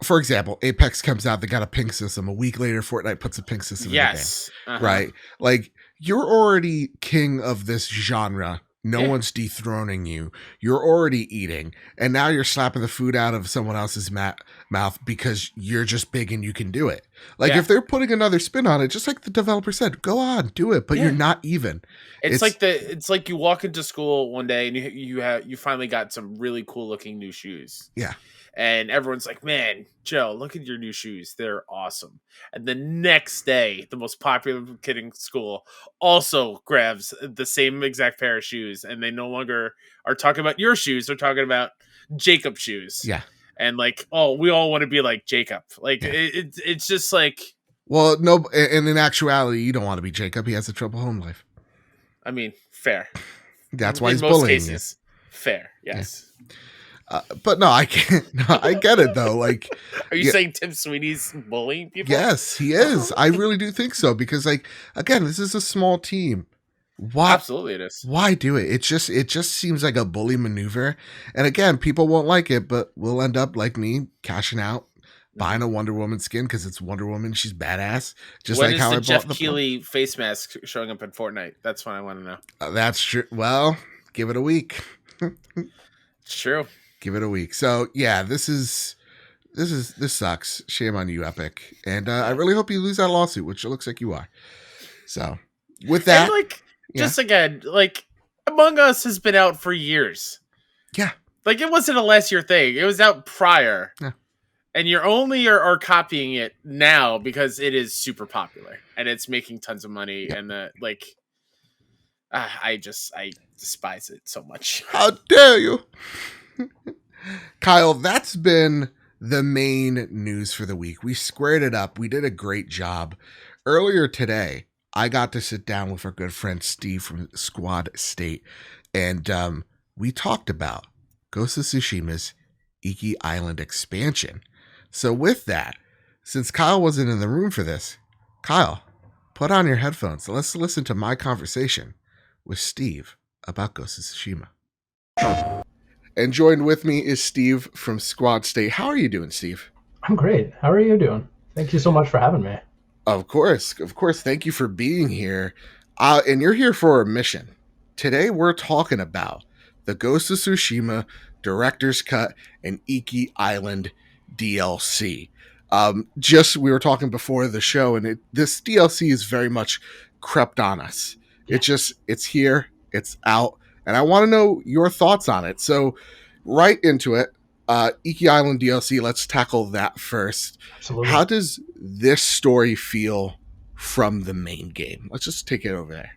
A: for example, Apex comes out, they got a ping system. A week later, Fortnite puts a ping system in the game. Right? Like, you're already king of this genre. No one's dethroning you. You're already eating. And now you're slapping the food out of someone else's mouth because you're just big and you can do it. Like, if they're putting another spin on it, just like the developer said, go on, do it, but you're not even.
B: It's like you walk into school one day and you finally got some really cool looking new shoes.
A: Yeah.
B: And everyone's like, man, Joe, look at your new shoes. They're awesome. And the next day, the most popular kid in school also grabs the same exact pair of shoes. And they no longer are talking about your shoes. They're talking about Jacob's shoes.
A: Yeah.
B: And like, oh, we all want to be like Jacob. Like, it's just like.
A: Well, no, and in actuality, you don't want to be Jacob. He has a troubled home life.
B: I mean, fair.
A: That's why he's bullying you.
B: Fair, yes.
A: But no, I can't. No, I get it though. Like,
B: are you saying Tim Sweeney's bullying people?
A: Yes, he is. I really do think so because, like, again, this is a small team, Why
B: Absolutely, it is.
A: why do it? It just seems like a bully maneuver. And again, people won't like it, but we'll end up like me cashing out,
B: Mhm.
A: buying a Wonder Woman skin because it's Wonder Woman. She's badass. Just
B: When
A: like
B: is
A: how
B: the
A: I bought
B: Jeff
A: the plug.
B: Keighley face mask showing up in Fortnite? That's what I want to know.
A: That's true. Well, give it a week.
B: It's true.
A: Give it a week. So yeah, this sucks. Shame on you, Epic. And I
B: Yeah.
A: really hope you lose that lawsuit, which it looks like you are. So with
B: And
A: that,
B: like,
A: yeah,
B: just again, like Among Us has been out for years.
A: yeah,
B: Like it wasn't a last year thing. It was out prior.
A: yeah.
B: And you're only are copying it now because it is super popular and it's making tons of money.
A: Yeah.
B: And I despise it so much.
A: How dare you? Kyle, that's been the main news for the week. We squared it up. We did a great job. Earlier today, I got to sit down with our good friend Steve from Squad State, and we talked about Ghost of Tsushima's Iki Island expansion. So, with that, since Kyle wasn't in the room for this, Kyle, put on your headphones. Let's listen to my conversation with Steve about Ghost of Tsushima. And joined with me is Steve from Squad State. How are you doing, Steve?
C: I'm great. How are you doing? Thank you so much for having me.
A: Of course, of course. Thank you for being here. And you're here for a mission. Today, we're talking about the Ghost of Tsushima Director's Cut and Iki Island DLC. Just we were talking before the show, and this DLC is very much crept on us.
C: Yeah.
A: It's here, it's out, and I want to know your thoughts on it. So, right into it. Iki Island DLC. Let's tackle that first.
C: Absolutely.
A: How does this story feel from the main game? Let's just take it over there.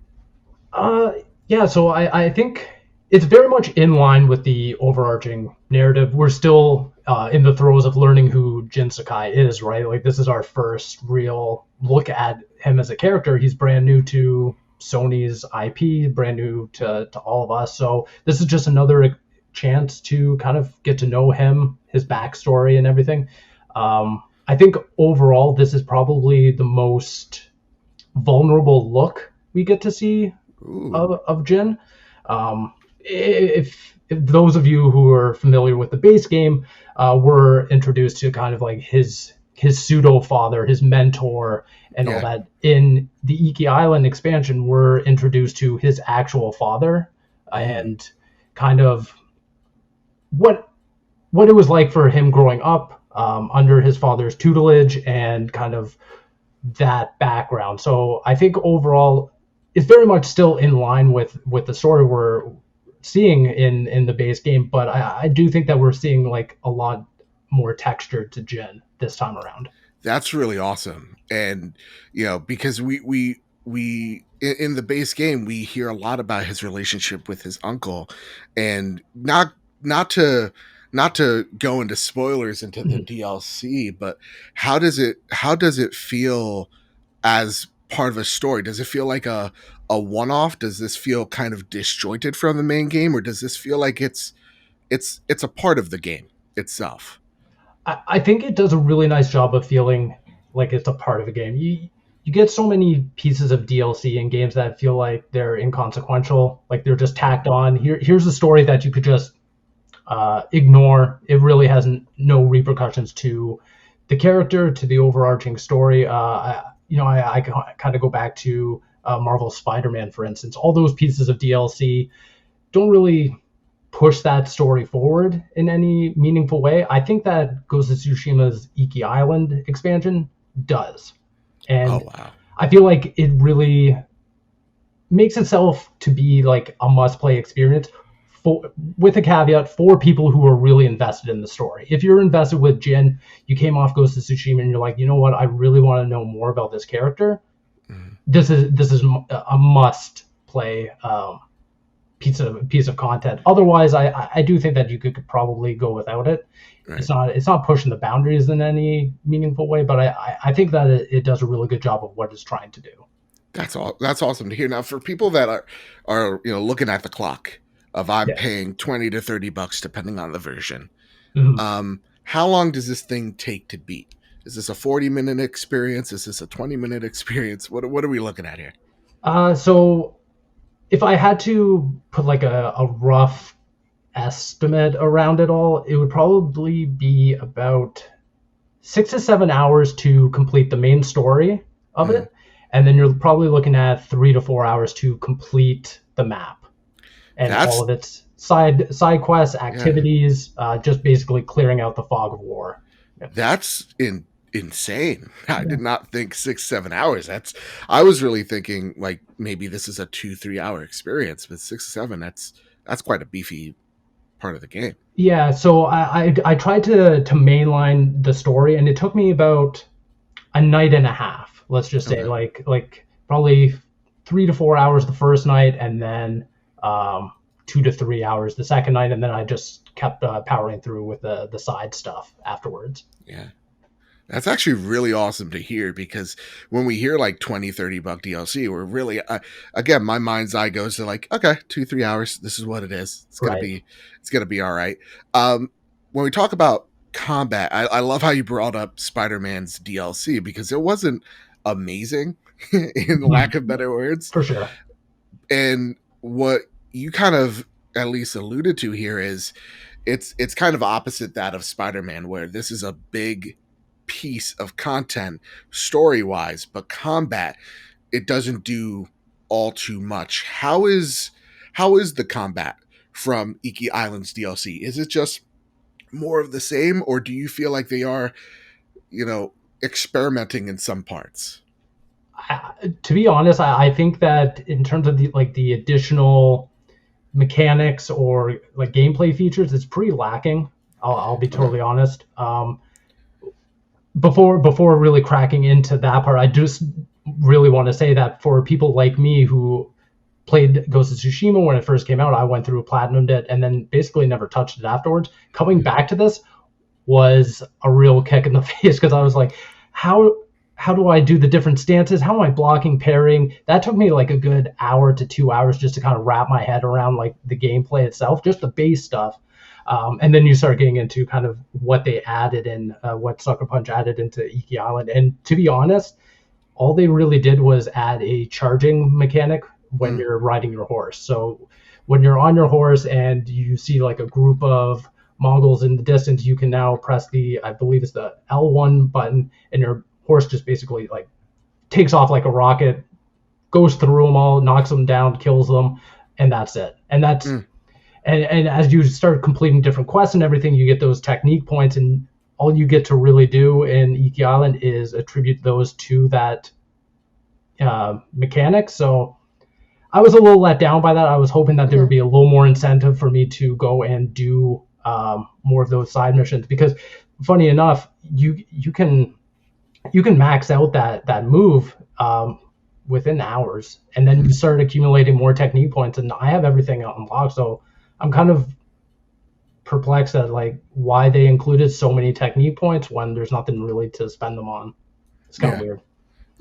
C: Yeah, so I think it's very much in line with the overarching narrative. We're still in the throes of learning who Jin Sakai is, right? Like, this is our first real look at him as a character. He's brand new to Sony's IP, brand new to all of us. So this is just another chance to kind of get to know him, his backstory and everything. I think overall, this is probably the most vulnerable look we get to see of Jin. If those of you who are familiar with the base game were introduced to kind of like his pseudo father, his mentor, and all that, in the Iki Island expansion, we're introduced to his actual father and kind of what it was like for him growing up under his father's tutelage and kind of that background. So I think overall it's very much still in line with the story we're seeing in the base game, but I do think that we're seeing like a lot more texture to Jin this time around.
A: That's really awesome. And because we in the base game we hear a lot about his relationship with his uncle, and not to go into spoilers into the DLC, but how does it feel as part of a story? Does it feel like a one-off? Does this feel kind of disjointed from the main game, or does this feel like it's a part of the game itself?
C: I think it does a really nice job of feeling like it's a part of a game. You get so many pieces of DLC in games that feel like they're inconsequential, like they're just tacked on. Here's a story that you could just ignore. It really has no repercussions to the character, to the overarching story. I kind of go back to Marvel's Spider-Man, for instance. All those pieces of DLC don't really push that story forward in any meaningful way. I think that Ghost of Tsushima's Iki Island expansion does. And I feel like it really makes itself to be like a must-play experience, with a caveat, for people who are really invested in the story. If you're invested with Jin, you came off Ghost of Tsushima and you're like, you know what, I really want to know more about this character. This is a must-play piece of content. Otherwise, I do think that you could probably go without it. Right. It's not pushing the boundaries in any meaningful way, but I think that it does a really good job of what it's trying to do.
A: That's awesome to hear. Now, for people that are looking at the clock of I'm paying $20 to $30 depending on the version, how long does this thing take to beat? Is this a 40-minute experience? Is this a 20-minute experience? What are we looking at here?
C: So if I had to put like a rough estimate around it all, it would probably be about 6 to 7 hours to complete the main story of
A: Mm.
C: it, and then you're probably looking at 3 to 4 hours to complete the map and all
A: That's
C: of its side quests,
A: yeah.
C: activities, just basically clearing out the fog of war. Yeah.
A: That's insane. I
C: Yeah.
A: did not think 6 7 hours. I was really thinking like maybe this is a 2 3 hour experience, but 6 7. That's quite a beefy part of the game.
C: Yeah, so I tried to mainline the story, and it took me about a night and a half. Let's just say
A: Okay.
C: like probably 3 to 4 hours the first night, and then 2 to 3 hours the second night, and then I just kept powering through with the side stuff afterwards.
A: Yeah. That's actually really awesome to hear because when we hear like 20 30 buck DLC, we're really, again, my mind's eye goes to like, okay, 2 3 hours. This is what it is.
C: Right.
A: It's going to be all right. When we talk about combat, I love how you brought up Spider-Man's DLC because it wasn't amazing in lack of better words.
C: For sure.
A: And what you kind of at least alluded to here is it's kind of opposite that of Spider-Man, where this is a big piece of content story wise, but combat it doesn't do all too much. How is the combat from Iki Island's DLC? Is it just more of the same, or do you feel like they are, you know, experimenting in some parts?
C: To be honest, I think that in terms of the additional mechanics or like gameplay features, it's pretty lacking. I'll be
A: Okay.
C: totally honest. Before really cracking into that part, I just really want to say that for people like me who played Ghost of Tsushima when it first came out, I went through platinumed it and then basically never touched it afterwards. Coming back to this was a real kick in the face because I was like, how do I do the different stances? How am I blocking, parrying? That took me like a good hour to 2 hours just to kind of wrap my head around like the gameplay itself, just the base stuff. And then you start getting into kind of what they added and what Sucker Punch added into Iki Island. And to be honest, all they really did was add a charging mechanic when
A: Mm,
C: you're riding your horse. So when you're on your horse and you see like a group of Mongols in the distance, you can now press I believe it's the L1 button, and your horse just basically like takes off like a rocket, goes through them all, knocks them down, kills them, and that's it.
A: mm,
C: And as you start completing different quests and everything, you get those technique points, and all you get to really do in Iki Island is attribute those to that mechanic. So I was a little let down by that. I was hoping that there would
A: okay.
C: be a little more incentive for me to go and do more of those side missions, because funny enough, you can max out that move within hours, and then you start accumulating more technique points. And I have everything unlocked, so I'm kind of perplexed at like why they included so many technique points when there's nothing really to spend them on. It's kind of
A: Yeah.
C: weird.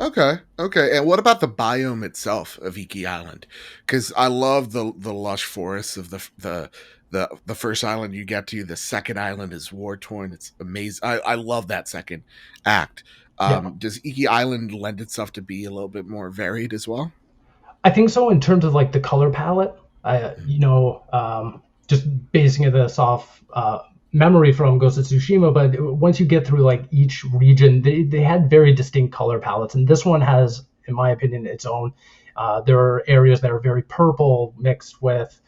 A: Okay. Okay. And what about the biome itself of Iki Island? Because I love the lush forests of the first island you get to. The second island is war torn. It's amazing. I love that second act.
C: Yeah,
A: Does Iki Island lend itself to be a little bit more varied as well?
C: I think so in terms of like the color palette. Just basing this off memory from Ghost of Tsushima, but once you get through like each region, they had very distinct color palettes, and this one has, in my opinion, its own. There are areas that are very purple mixed with.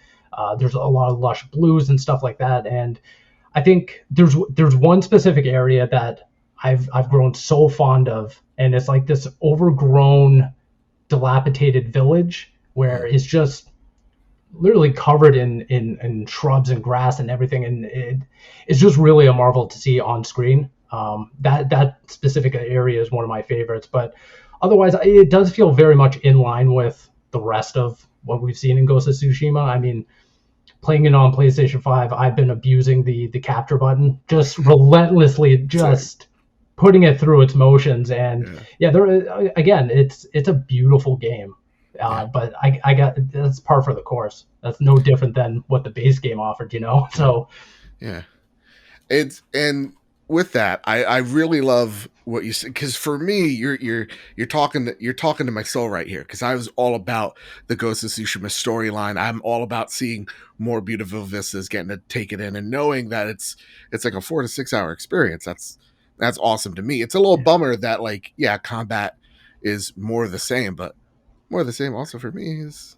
C: There's a lot of lush blues and stuff like that, and I think there's one specific area that I've grown so fond of, and it's like this overgrown, dilapidated village where
A: Mm,
C: it's just literally covered in shrubs and grass and everything, and it's just really a marvel to see on screen. That specific area is one of my favorites, but otherwise, it does feel very much in line with the rest of what we've seen in Ghost of Tsushima. I mean, playing it on PlayStation 5, I've been abusing the capture button, just relentlessly,
A: same.
C: just putting it through its motions. And
A: Yeah.
C: yeah, there again, it's a beautiful game.
A: Yeah.
C: But I got that's par for the course. That's no different than what the base game offered.
A: Yeah.
C: So
A: Yeah. It's and with that, I really love what you said, because for me, you're talking to my soul right here, because I was all about the Ghost of Tsushima storyline. I'm all about seeing more beautiful vistas, getting to take it in, and knowing that it's like a 4 to 6 hour experience. That's awesome to me. It's a little bummer that, like, yeah, combat is more of the same, but more of the same also for me is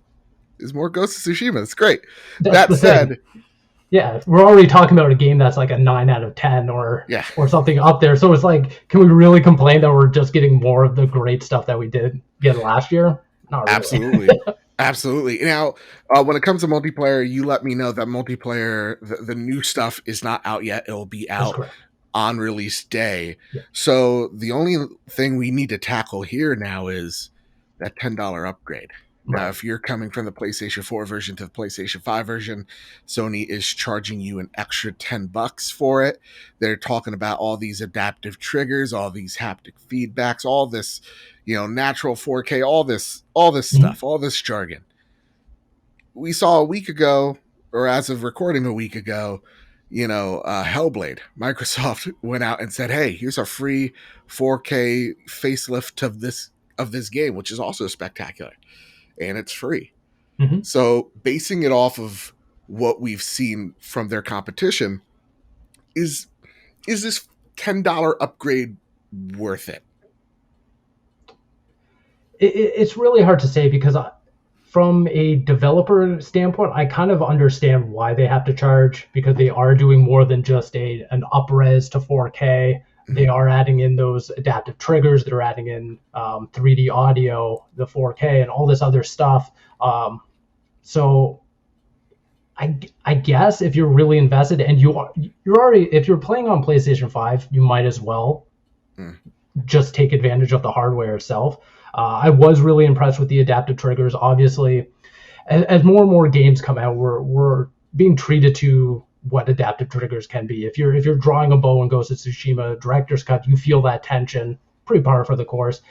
A: more Ghost of Tsushima. It's great.
C: That's
A: That
C: the
A: said,
C: thing. Yeah, we're already talking about a game that's like a 9 out of 10 or
A: yeah,
C: something up there. So it's like, can we really complain that we're just getting more of the great stuff that we did get last year? Not really.
A: absolutely. Absolutely. Now, when it comes to multiplayer, you let me know that multiplayer, the new stuff is not out yet. It'll be
C: That's
A: out
C: correct.
A: on release day.
C: Yeah.
A: So the only thing we need to tackle here now is that $10 upgrade. Now,
C: Right.
A: if you're coming from the PlayStation 4 version to the PlayStation 5 version, Sony is charging you an extra $10 for it. They're talking about all these adaptive triggers, all these haptic feedbacks, all this, natural 4K, all this stuff, all this jargon. We saw a week ago, or as of recording a week ago, Hellblade. Microsoft went out and said, "Hey, here's a free 4K facelift of this game, which is also spectacular, and it's free."
C: Mm-hmm.
A: So, basing it off of what we've seen from their competition, is this $10 upgrade worth it?
C: It's really hard to say because from a developer standpoint, I kind of understand why they have to charge, because they are doing more than just an up-res to 4K. They are adding in those adaptive triggers. They're adding in 3D audio, the 4K, and all this other stuff. So I guess if you're really invested and you're already, if you're playing on PlayStation 5, you might as well just take advantage of the hardware itself. I was really impressed with the adaptive triggers. Obviously, as more and more games come out, we're being treated to what adaptive triggers can be. If you're drawing a bow in Ghost of Tsushima Director's Cut, you feel that tension, pretty par for the course.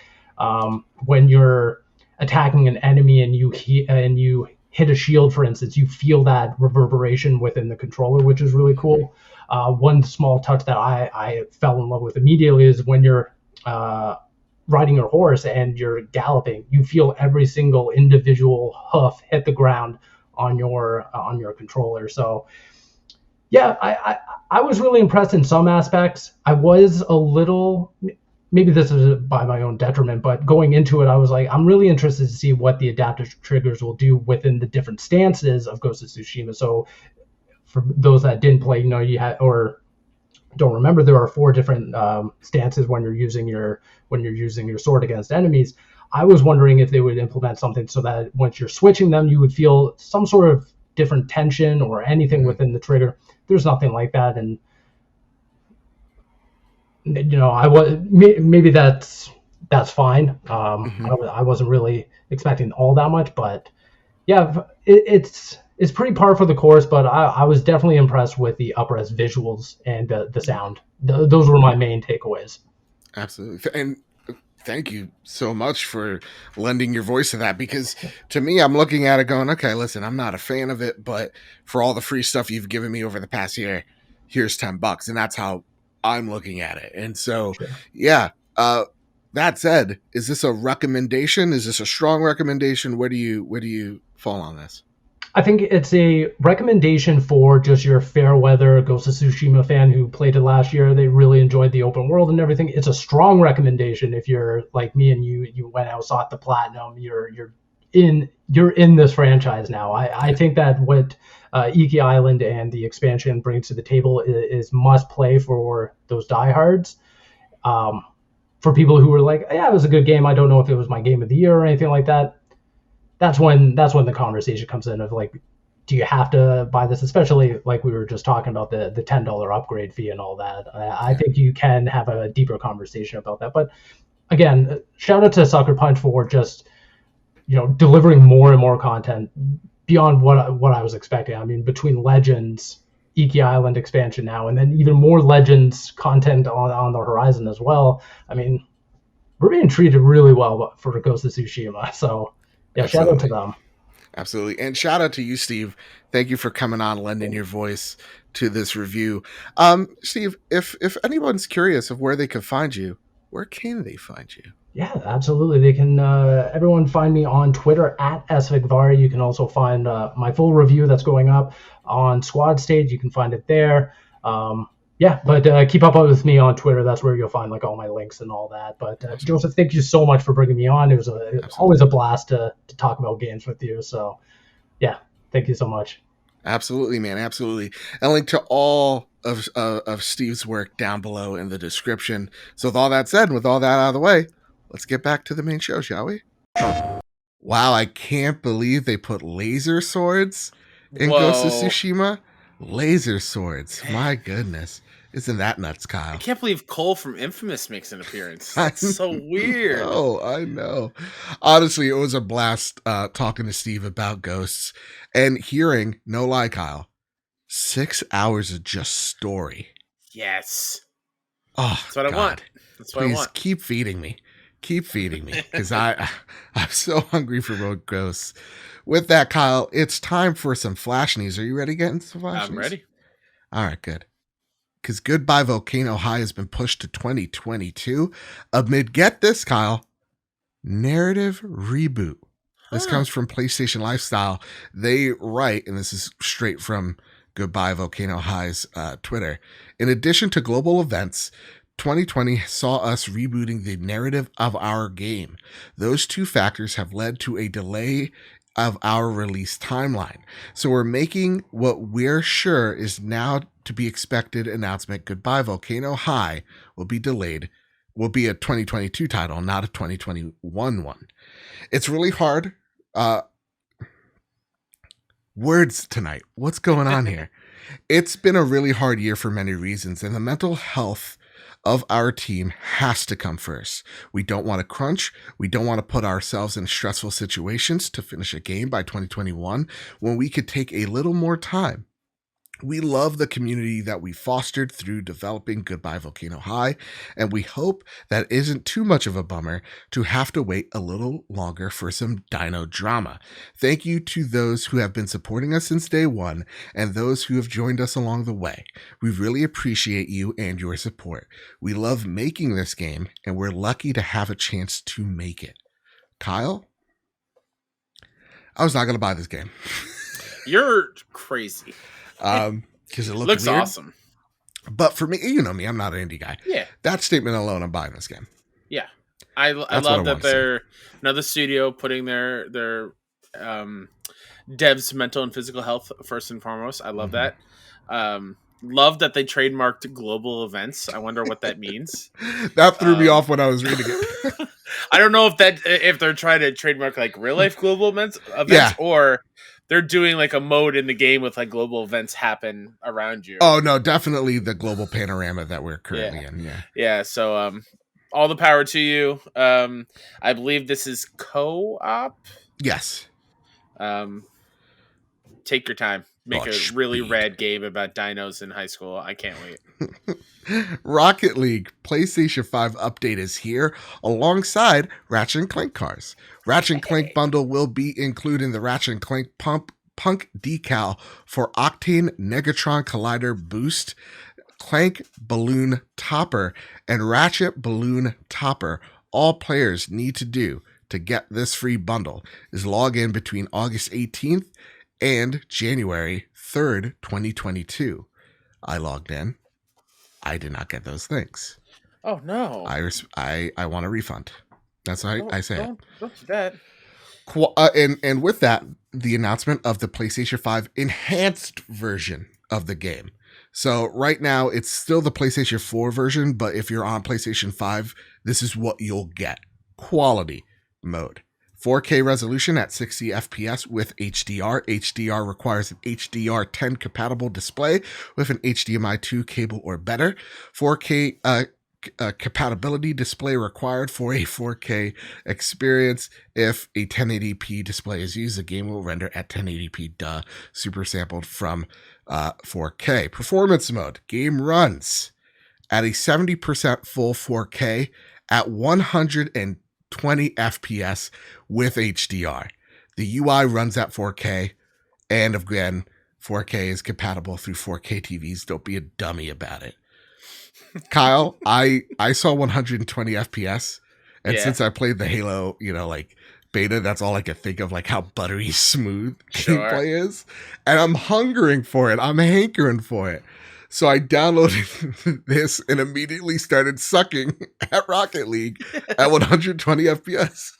C: When you're attacking an enemy and you hit a shield, for instance, you feel that reverberation within the controller, which is really cool. One small touch that I fell in love with immediately is when you're riding your horse and you're galloping, you feel every single individual hoof hit the ground on your controller. So yeah, I was really impressed in some aspects. I was a little, maybe this is by my own detriment, but going into it, I was like, I'm really interested to see what the adaptive triggers will do within the different stances of Ghost of Tsushima. So for those that didn't play, you had, or don't remember, there are 4 different stances when you're using your sword against enemies. I was wondering if they would implement something so that once you're switching them, you would feel some sort of different tension or anything within the trigger. There's nothing like that, and I was, maybe that's fine. I wasn't really expecting all that much, but yeah, it's pretty par for the course. But I was definitely impressed with the up-res visuals and the sound. Those were my main takeaways.
A: Absolutely. And thank you so much for lending your voice to that, because to me, I'm looking at it going, okay, listen, I'm not a fan of it, but for all the free stuff you've given me over the past year, here's $10. And that's how I'm looking at it. And so,
C: Sure.
A: Yeah, that said, is this a recommendation? Is this a strong recommendation? Where do you fall on this?
C: I think it's a recommendation for just your fair weather Ghost of Tsushima fan who played it last year. They really enjoyed the open world and everything. It's a strong recommendation if you're like me and you went out, sought the platinum. You're in this franchise now. I think that what Iki Island and the expansion brings to the table is must play for those diehards. For people who were like, yeah, it was a good game, I don't know if it was my game of the year or anything like that. That's when the conversation comes in of like, do you have to buy this? Especially like we were just talking about the $10 upgrade fee and all that. I think you can have a deeper conversation about that. But again, shout out to Sucker Punch for just delivering more and more content beyond what I was expecting. I mean, between Legends, Iki Island expansion now, and then even more Legends content on the horizon as well. I mean, we're being treated really well for Ghost of Tsushima. So yeah,
A: Absolutely.
C: shout out to them.
A: Absolutely. And shout out to you, Steve. Thank you for coming on, lending your voice to this review. Steve, if anyone's curious of where they can find you, where can they find you?
C: Yeah, absolutely. They can everyone find me on Twitter at svicvari. You can also find my full review that's going up on Squad Stage. You can find it there. But keep up with me on Twitter. That's where you'll find like all my links and all that. But
A: Awesome.
C: Joseph, thank you so much for bringing me on. It was always a blast to talk about games with you. So yeah, thank you so much.
A: Absolutely, man. Absolutely. And link to all of Steve's work down below in the description. So with all that said, and with all that out of the way, let's get back to the main show, shall we? Wow, I can't believe they put laser swords in Ghost of Tsushima. Laser swords. My goodness. Isn't that nuts, Kyle?
B: I can't believe Cole from Infamous makes an appearance. That's so weird.
A: Oh, I know. Honestly, it was a blast talking to Steve about Ghosts and hearing, no lie, Kyle, 6 hours of just story.
B: Yes.
A: Oh,
B: that's what I want. That's what I want.
A: Keep feeding me. Keep feeding me, because I'm so hungry for Road Ghosts. With that, Kyle, it's time for some Flash news. Are you ready to get into some Flash news?
B: I'm ready.
A: All right, good. Because Goodbye Volcano High has been pushed to 2022 amid, get this, Kyle, narrative reboot. This comes from PlayStation Lifestyle. They write, and this is straight from Goodbye Volcano High's Twitter. In addition to global events, 2020 saw us rebooting the narrative of our game. Those two factors have led to a delay of our release timeline. So we're making what we're sure is now to be expected announcement. Goodbye Volcano High will be delayed, will be a 2022 title, not a 2021 one. It's really hard. Words tonight. What's going on here? It's been a really hard year for many reasons, and the mental health of our team has to come first. We don't want to crunch. We don't want to put ourselves in stressful situations to finish a game by 2021 when we could take a little more time. We love the community that we fostered through developing Goodbye Volcano High, and we hope that isn't too much of a bummer to have to wait a little longer for some dino drama. Thank you to those who have been supporting us since day one and those who have joined us along the way. We really appreciate you and your support. We love making this game, and we're lucky to have a chance to make it. Kyle? I was not going to buy this game.
B: You're crazy.
A: Because it
B: looks
A: weird.
B: Awesome.
A: But for me, you know me, I'm not an indie guy.
B: Yeah.
A: That statement alone, I'm buying this game.
B: Yeah. I love that they're another studio putting their devs' mental and physical health first and foremost. I love that. Love that they trademarked global events. I wonder what that means.
A: That threw me off when I was reading it.
B: I don't know if they're trying to trademark like real life global events or they're doing like a mode in the game with like global events happen around you.
A: Oh no, definitely the global panorama that we're currently in. Yeah.
B: Yeah. So all the power to you. I believe this is co-op.
A: Yes.
B: Take your time. Make a really rad game about dinos in high school. I can't wait.
A: Rocket League PlayStation 5 update is here alongside Ratchet & Clank cars. Ratchet & Clank bundle will be including the Ratchet & Clank Punk decal for Octane Negatron Collider Boost, Clank Balloon Topper, and Ratchet Balloon Topper. All players need to do to get this free bundle is log in between August 18th and January 3rd, 2022. I logged in. I did not get those things.
B: Oh no!
A: I want a refund. That's how I say it.
B: Don't do that.
A: And with that, the announcement of the PlayStation 5 enhanced version of the game. So right now, it's still the PlayStation 4 version, but if you're on PlayStation 5, this is what you'll get. Quality mode. 4K resolution at 60 FPS with HDR. HDR requires an HDR10 compatible display with an HDMI 2 cable or better. 4K compatibility display required for a 4K experience. If a 1080p display is used, the game will render at 1080p. Super sampled from 4K. Performance mode. Game runs at a 70% full 4K at 120 FPS with HDR. The UI runs at 4K, and again, 4K is compatible through 4K TVs. Don't be a dummy about it. Kyle, I saw 120 FPS, and
B: Yeah.
A: since I played the Halo, like beta, that's all I could think of, like how buttery smooth
B: Sure.
A: gameplay is, and I'm hungering for it. I'm hankering for it. So I downloaded this and immediately started sucking at Rocket League at 120 FPS.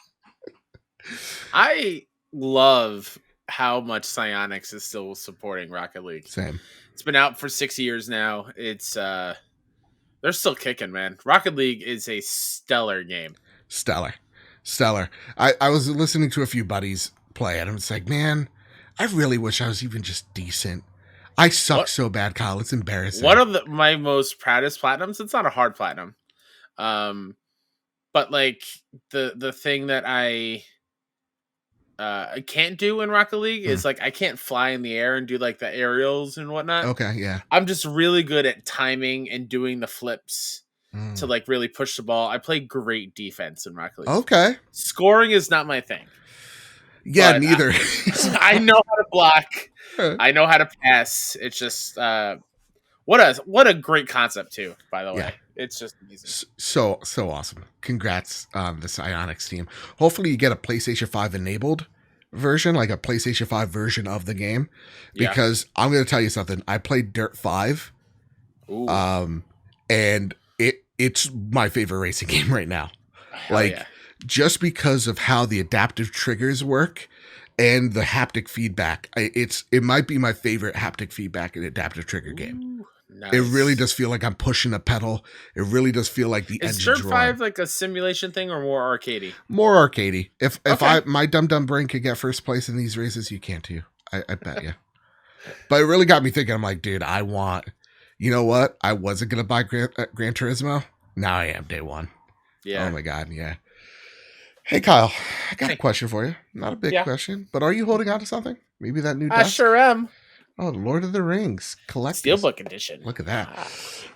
B: I love how much Psyonix is still supporting Rocket League.
A: Same.
B: It's been out for 6 years now. It's they're still kicking, man. Rocket League is a stellar game.
A: Stellar. I was listening to a few buddies play it, and it's like, man, I really wish I was even just decent. I suck so bad, Kyle. It's embarrassing.
B: One of my most proudest platinums, it's not a hard platinum. But like the thing that I can't do in Rocket League is like I can't fly in the air and do like the aerials and whatnot.
A: Okay, yeah.
B: I'm just really good at timing and doing the flips to like really push the ball. I play great defense in Rocket League.
A: Okay.
B: Scoring is not my thing.
A: Yeah, neither.
B: I know how to block. I know how to pass. It's just what a great concept too, by the way.
A: Yeah.
B: It's just amazing.
A: So awesome. Congrats on the Psyonix team. Hopefully you get a PlayStation 5 enabled version, like a PlayStation 5 version of the game. Because I'm going to tell you something. I played Dirt 5.
B: Ooh.
A: And it's my favorite racing game right now.
B: Hell
A: just because of how the adaptive triggers work and the haptic feedback. It might be my favorite haptic feedback and adaptive trigger game.
B: Nice.
A: It really does feel like I'm pushing a pedal. It really does feel like the engine.
B: Is Dirt 5 like a simulation thing or more arcadey?
A: More arcadey. If my dumb brain could get first place in these races, you can too. I bet you. But it really got me thinking. I'm like, dude, you know what? I wasn't gonna buy Gran Turismo. Now I am day one.
B: Yeah.
A: Oh my god. Yeah. Hey Kyle, I got a question for you. Not a big question, but are you holding on to something? Maybe that new desk?
B: I sure am.
A: Oh, Lord of the Rings collector's
B: Steelbook edition.
A: Look at that.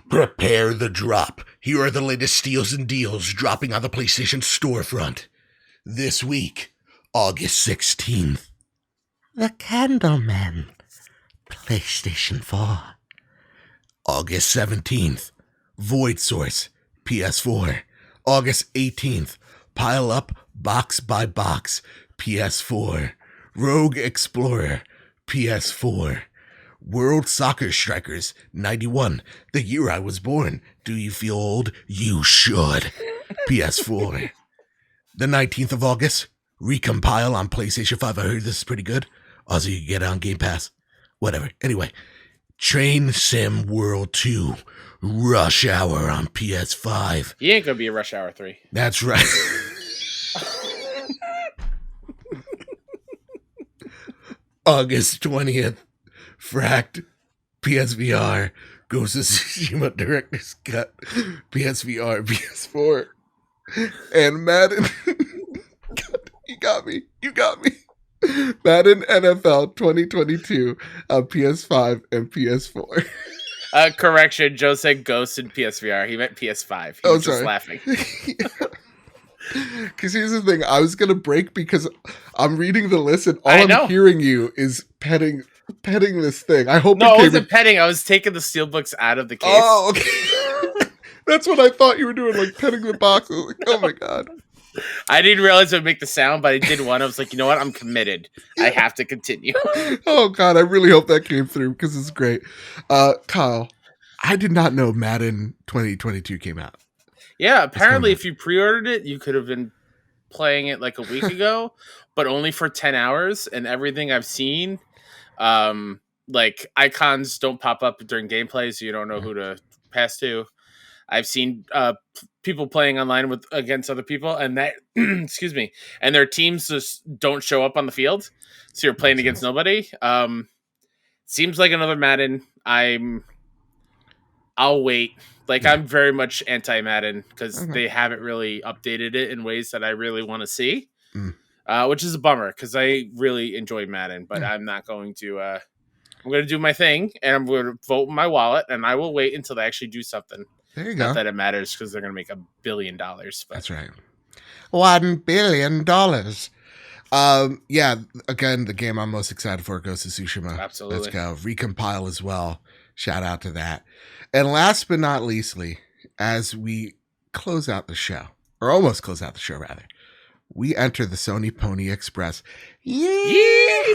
A: Prepare the drop. Here are the latest steals and deals dropping on the PlayStation storefront. This week, August 16th. The Candleman. PlayStation 4. August 17th. Void Source. PS4. August 18th. Pile Up Box by Box. PS4. Rogue Explorer. PS4. World Soccer Strikers 91. The year I was born. Do you feel old? You should. PS4. The 19th of August. Recompile on PlayStation 5. I heard this is pretty good. Also, you can get it on Game Pass. Whatever. Anyway. Train Sim World 2. Rush Hour on PS5.
B: He ain't gonna be a Rush Hour 3.
A: That's right. August 20th. Fracked. PSVR. Ghost of Tsushima Director's Cut. PSVR. PS4. And Madden. You got me. Madden NFL 2022 on PS5 and PS4.
B: Correction, Joe said Ghost in PSVR. He meant PS5. He was just laughing.
A: Because here's the thing. I was going to break because I'm reading the list and all I'm hearing you is petting this thing. I hope
B: I wasn't petting. I was taking the steelbooks out of the case.
A: Oh, okay. That's what I thought you were doing, like petting the box. I was like, oh my God.
B: I didn't realize it would make the sound, but I did one. I was like, you know what? I'm committed. I have to continue.
A: Oh God, I really hope that came through because it's great. Kyle, I did not know Madden 2022 came out.
B: Yeah, apparently if you pre-ordered it, you could have been playing it like a week ago, but only for 10 hours. And everything I've seen, like icons don't pop up during gameplay, so you don't know who to pass to. I've seen people playing online against other people, and that excuse me, and their teams just don't show up on the field, so you're playing against nobody. Seems like another Madden. I'll wait. I'm very much anti-Madden because they haven't really updated it in ways that I really want to see, which is a bummer because I really enjoy Madden, but I'm not going to. I'm going to do my thing, and I'm going to vote with my wallet, and I will wait until they actually do something.
A: There you go.
B: Not that it matters because they're going to make $1 billion. But.
A: That's right. $1 billion. Yeah, again, the game I'm most excited for, Ghost of Tsushima.
B: Absolutely.
A: Let's go. Recompile as well. Shout out to that. And last but not leastly, as we close out the show, or almost close out the show, rather, we enter the Sony Pony Express.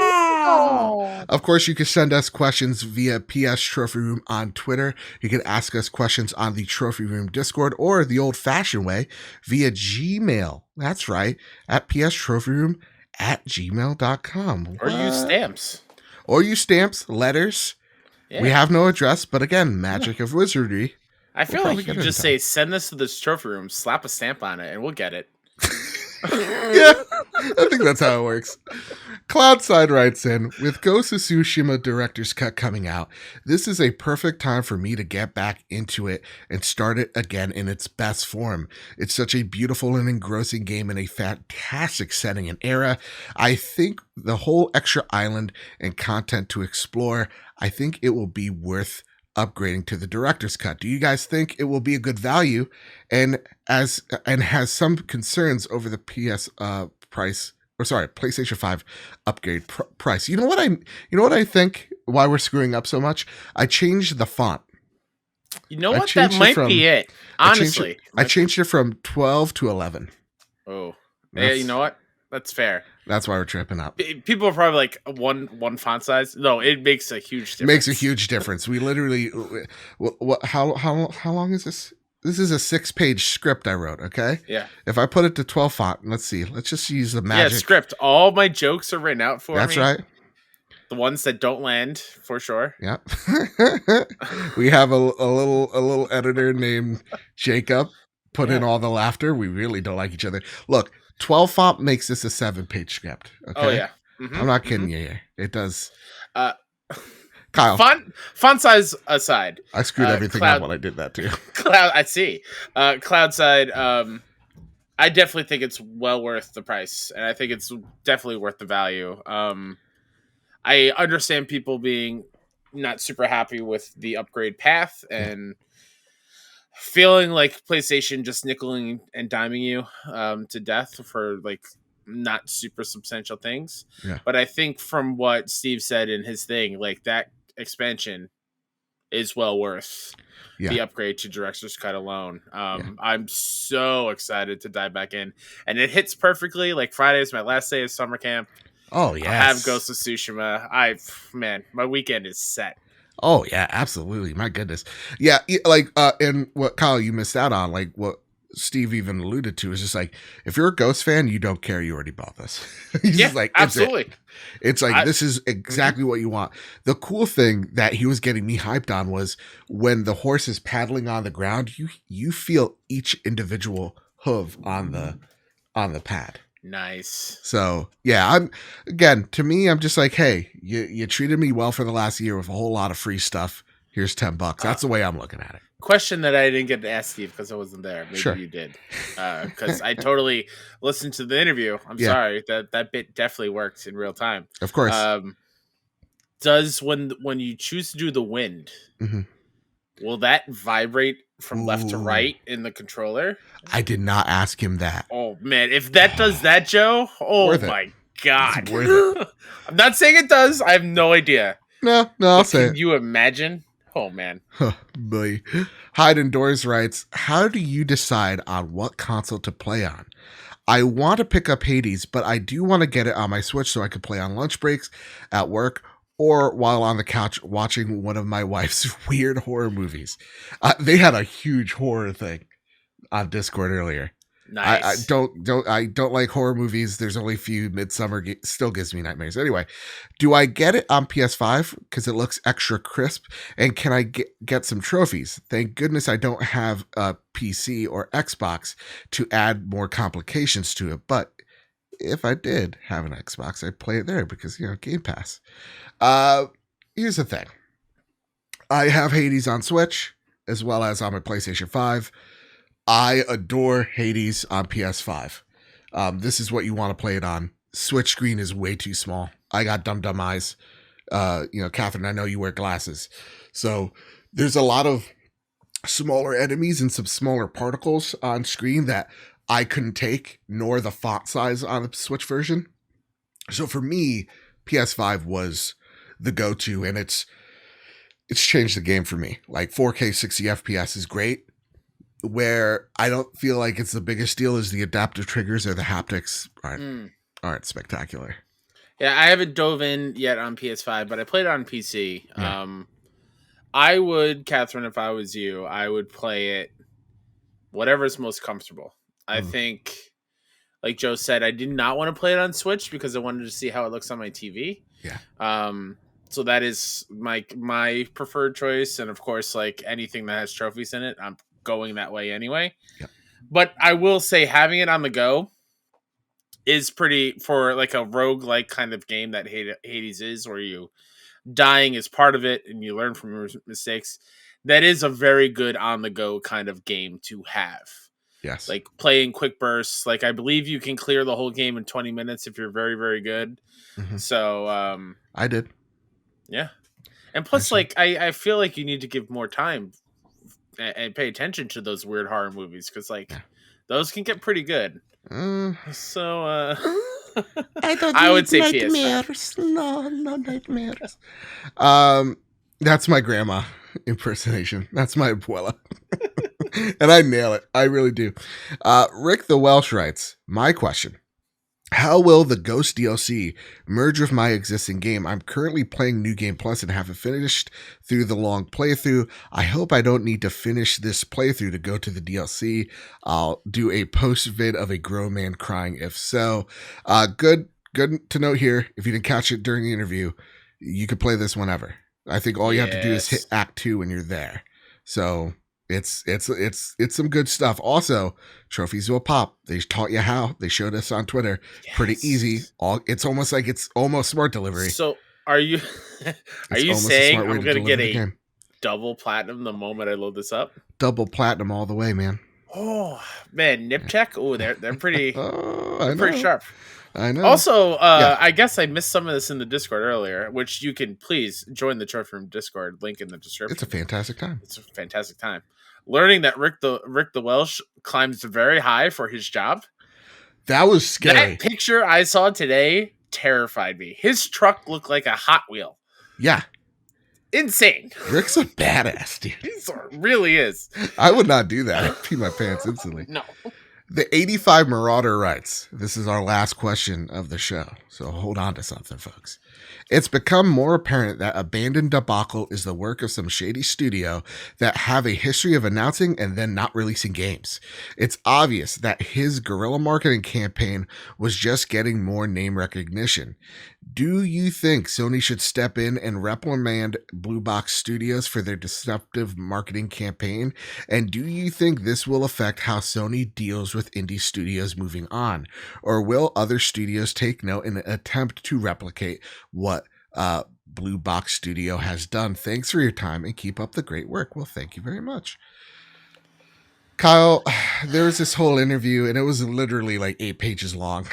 D: Oh.
A: Of course, you can send us questions via PS Trophy Room on Twitter. You can ask us questions on the Trophy Room Discord, or the old-fashioned way via Gmail. That's right, at pstrophyroom@gmail.com.
B: Or use stamps.
A: Or use stamps, letters.
B: Yeah.
A: We have no address, but again, magic of wizardry.
B: I feel
A: We'll
B: like you
A: probably get it
B: just
A: in
B: say, send this to this trophy room, slap a stamp on it, and we'll get it.
A: Yeah, I think that's how it works. Cloudside writes in, with Ghost of Tsushima Director's Cut coming out, this is a perfect time for me to get back into it and start it again in its best form. It's such a beautiful and engrossing game in a fantastic setting and era. I think the whole extra island and content to explore, I think it will be worth upgrading to the Director's Cut. Do you guys think it will be a good value and has some concerns over the PlayStation 5 upgrade price? You know what I think why we're screwing up so much? I changed the font.
B: You know what? That might be it. Honestly.
A: I changed it from 12 to 11.
B: Oh. Yeah, you know what? That's fair.
A: That's why we're tripping up.
B: People are probably like one font size. No, it makes a huge difference.
A: It makes a huge difference. We literally, how long is this? This is a 6-page script I wrote. Okay.
B: Yeah.
A: If I put it to 12 font, let's see. Let's just use the magic.
B: Yeah, script. All my jokes are written out for me.
A: That's right.
B: The ones that don't land, for sure.
A: Yeah. We have a little editor named Jacob put in all the laughter. We really don't like each other. Look, 12 font makes this a 7-page script. Okay?
B: Oh yeah. Mm-hmm.
A: I'm not kidding you here. It does.
B: Kyle. Font size aside.
A: I screwed everything up when I did that too.
B: I see. Cloud side, I definitely think it's well worth the price, and I think it's definitely worth the value. I understand people being not super happy with the upgrade path and feeling like PlayStation just nickeling and diming you to death for like not super substantial things.
A: Yeah.
B: But I think from what Steve said in his thing, like that expansion is well worth the upgrade to Director's Cut alone. I'm so excited to dive back in, and it hits perfectly. Like Friday is my last day of summer camp.
A: Oh yeah,
B: I have Ghost of Tsushima. My weekend is set.
A: Oh yeah, absolutely. My goodness. Yeah, like and what Kyle you missed out on, like what Steve even alluded to, is just like, if you're a Ghost fan, you don't care, you already bought this. He's just like,
B: absolutely.
A: It's like, this is exactly what you want. The cool thing that he was getting me hyped on was when the horse is paddling on the ground, you feel each individual hoof on the pad.
B: Nice.
A: So yeah, to me, I'm just like, hey, you treated me well for the last year with a whole lot of free stuff. Here's $10. That's the way I'm looking at it.
B: Question that I didn't get to ask Steve because I wasn't there. Maybe
A: Sure.
B: you did. Because I totally listened to the interview. I'm sorry. That bit definitely worked in real time.
A: Of course.
B: Does when you choose to do the wind, will that vibrate from left to right in the controller?
A: I did not ask him that.
B: Oh man, if that does that, Joe, my God.
A: It's worth it.
B: I'm not saying it does. I have no idea.
A: No, I'll say
B: can you imagine? Oh man.
A: Boy. Hide Indoors writes, how do you decide on what console to play on? I want to pick up Hades, but I do want to get it on my Switch so I can play on lunch breaks, at work, or while on the couch watching one of my wife's weird horror movies. They had a huge horror thing on Discord earlier.
B: Nice.
A: I don't like horror movies. There's only a few. Midsummer still gives me nightmares. Anyway, do I get it on PS5 because it looks extra crisp? And can I get some trophies? Thank goodness I don't have a PC or Xbox to add more complications to it. But if I did have an Xbox, I'd play it there because, Game Pass. Here's the thing. I have Hades on Switch as well as on my PlayStation 5. I adore Hades on PS5. This is what you want to play it on. Switch screen is way too small. I got dumb eyes. Catherine, I know you wear glasses. So there's a lot of smaller enemies and some smaller particles on screen that I couldn't take, nor the font size on the Switch version. So for me, PS5 was the go-to, and it's changed the game for me. Like 4K 60 FPS is great. Where I don't feel like it's the biggest deal is the adaptive triggers or the haptics aren't spectacular.
B: Yeah, I haven't dove in yet on PS5, but I played it on PC.
A: Yeah.
B: I would, Catherine, if I was you, I would play it whatever's most comfortable. I think, like Joe said, I did not want to play it on Switch because I wanted to see how it looks on my TV.
A: Yeah.
B: So that is my preferred choice, and of course, like anything that has trophies in it, I'm going that way anyway.
A: Yeah.
B: But I will say, having it on the go is pretty, for like a rogue-like kind of game that Hades is, where you dying is part of it and you learn from your mistakes. That is a very good on the go kind of game to have.
A: Yes.
B: Like playing quick bursts. Like I believe you can clear the whole game in 20 minutes if you're very, very good.
A: Mm-hmm.
B: So
A: I did.
B: Yeah. And plus, like I feel like you need to give more time and pay attention to those weird horror movies, because like those can get pretty good. So I would say
A: nightmares. No nightmares. That's my grandma impersonation. That's my abuela. And I nail it. I really do. Rick the Welsh writes, my question. How will the Ghost DLC merge with my existing game? I'm currently playing New Game Plus and haven't finished through the long playthrough. I hope I don't need to finish this playthrough to go to the DLC. I'll do a post vid of a grown man crying if so. Good to note here. If you didn't catch it during the interview, you could play this whenever. I think all you have to do is hit Act 2 when you're there. So it's some good stuff. Also, trophies will pop. They taught you how. They showed us on Twitter. Yes. Pretty easy. It's almost like it's almost smart delivery.
B: So are you saying I'm gonna get a double platinum the moment I load this up?
A: Double platinum all the way, man.
B: Oh man, nip check. Oh, they're pretty pretty sharp.
A: I know.
B: Also, I guess I missed some of this in the Discord earlier, which you can please join the Trophy Room Discord, link in the description.
A: It's a fantastic time.
B: It's a fantastic time. Learning that Rick the Welsh climbs very high for his job.
A: That was scary.
B: That picture I saw today terrified me. His truck looked like a Hot Wheel.
A: Yeah.
B: Insane.
A: Rick's a badass, dude.
B: He really is.
A: I would not do that. I'd pee my pants instantly.
B: No.
A: The 85 Marauder writes, this is our last question of the show, so hold on to something, folks. It's become more apparent that Abandoned Debacle is the work of some shady studio that have a history of announcing and then not releasing games. It's obvious that his guerrilla marketing campaign was just getting more name recognition. Do you think Sony should step in and reprimand Blue Box Studios for their deceptive marketing campaign? And do you think this will affect how Sony deals with indie studios moving on? Or will other studios take note in an attempt to replicate what Blue Box Studio has done? Thanks for your time and keep up the great work. Well, thank you very much. Kyle, there was this whole interview and it was literally like 8 pages long.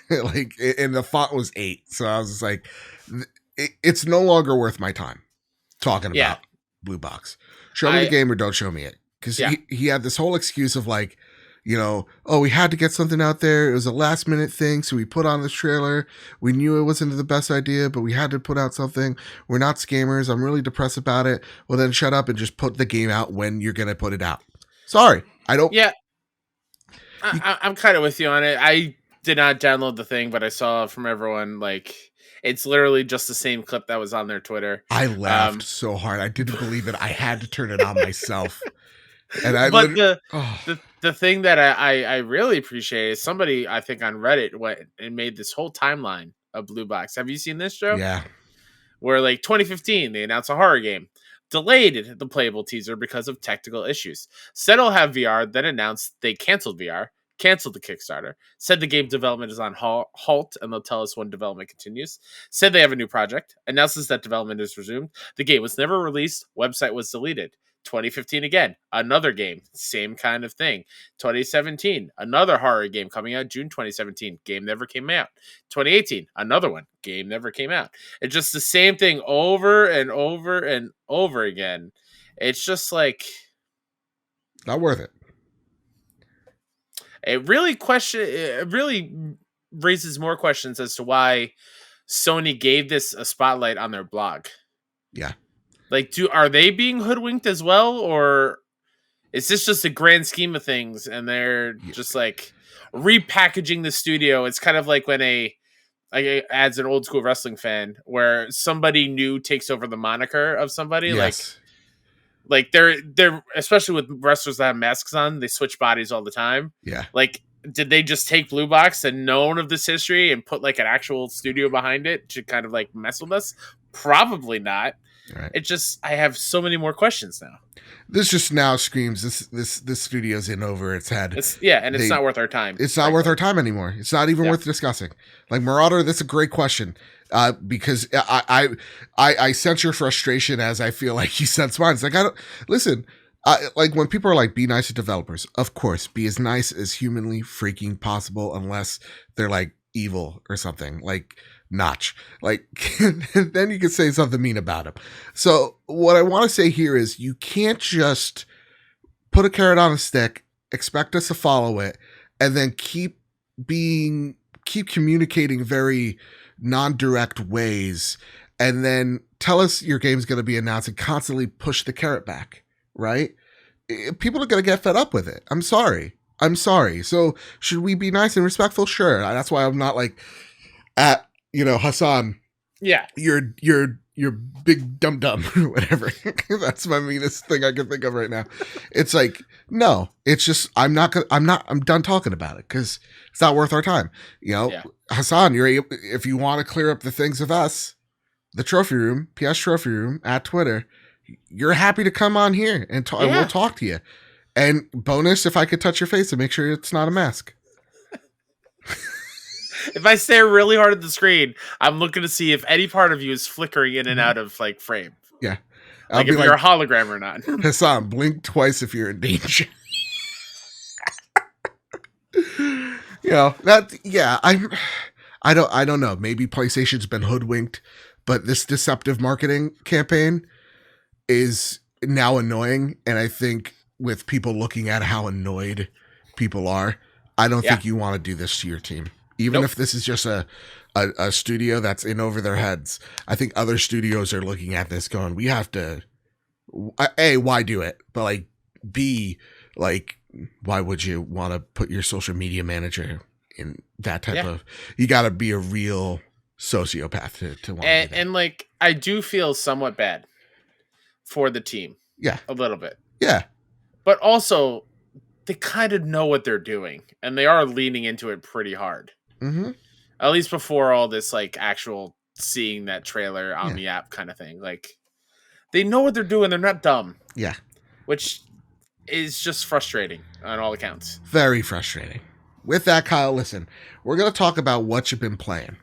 A: Like, and the font was 8. So I was just like, it's no longer worth my time talking about Blue Box. Show me the game or don't show me it. Because he had this whole excuse of like, you know, oh, we had to get something out there. It was a last minute thing. So we put on this trailer. We knew it wasn't the best idea, but we had to put out something. We're not scammers. I'm really depressed about it. Well, then shut up and just put the game out when you're going to put it out. Sorry. I don't.
B: Yeah. I'm kind of with you on it. I did not download the thing, but I saw from everyone, like, it's literally just the same clip that was on their Twitter.
A: I laughed so hard. I didn't believe it. I had to turn it on myself. And
B: the thing that I really appreciate is somebody, I think on Reddit, went and made this whole timeline of Blue Box. Have you seen this, Joe?
A: Yeah.
B: Where like 2015, they announced a horror game. Delayed the playable teaser because of technical issues. Said it'll have VR, then announced they canceled VR, canceled the Kickstarter, said the game development is on halt and they'll tell us when development continues, said they have a new project, announces that development is resumed. The game was never released, website was deleted. 2015 again, another game, same kind of thing. 2017, another horror game coming out June 2017, game never came out. 2018, another one, game never came out. It's just the same thing over and over and over again. It's just like
A: not worth it.
B: It really raises more questions as to why Sony gave this a spotlight on their blog.
A: Yeah.
B: Like, are they being hoodwinked as well, or is this just a grand scheme of things and they're just like repackaging the studio? It's kind of like when as an old school wrestling fan, where somebody new takes over the moniker of somebody.
A: Yes.
B: Like they're especially with wrestlers that have masks on, they switch bodies all the time.
A: Yeah.
B: Like, did they just take Blue Box and known of this history and put like an actual studio behind it to kind of like mess with us? Probably not.
A: Right.
B: It just, I have so many more questions now.
A: This just now screams this studio's in over its head.
B: It's not worth our time.
A: It's not worth our time anymore. It's not even worth discussing. Like, Marauder, that's a great question. Because I sense your frustration as I feel like you sense mine. It's like, like when people are like, be nice to developers, of course, be as nice as humanly freaking possible, unless they're like evil or something like Notch. Like, then you can say something mean about him. So what I want to say here is you can't just put a carrot on a stick, expect us to follow it, and then keep communicating very non-direct ways, and then tell us your game's going to be announced and constantly push the carrot back, right? People are going to get fed up with it. I'm sorry. So should we be nice and respectful? Sure. That's why I'm not like at, Hassan.
B: Yeah.
A: You're big dum-dum or whatever. That's my meanest thing I can think of right now. It's like, no, it's just, I'm done talking about it because it's not worth our time. Hassan, if you want to clear up the things with us, the trophy room, PS trophy room at Twitter, you're happy to come on here and talk, and we'll talk to you. And bonus, if I could touch your face and make sure it's not a mask.
B: If I stare really hard at the screen, I'm looking to see if any part of you is flickering in and out of like frame.
A: Yeah.
B: Like if you're a hologram or not.
A: Hassan, blink twice if you're in danger. I don't know. Maybe PlayStation's been hoodwinked, but this deceptive marketing campaign is now annoying. And I think with people looking at how annoyed people are, I don't think you want to do this to your team. Even if this is just a studio that's in over their heads. I think other studios are looking at this going, we have to, A, why do it? But like, B, like, why would you want to put your social media manager in that type of, you got to be a real sociopath to want to do that.
B: And like, I do feel somewhat bad for the team.
A: Yeah.
B: A little bit.
A: Yeah.
B: But also, they kind of know what they're doing, and they are leaning into it pretty hard.
A: Mm-hmm.
B: At least before all this, like, actual seeing that trailer on the app kind of thing. Like, they know what they're doing. They're not dumb.
A: Yeah.
B: Which is just frustrating on all accounts.
A: Very frustrating. With that, Kyle, listen, we're going to talk about what you've been playing.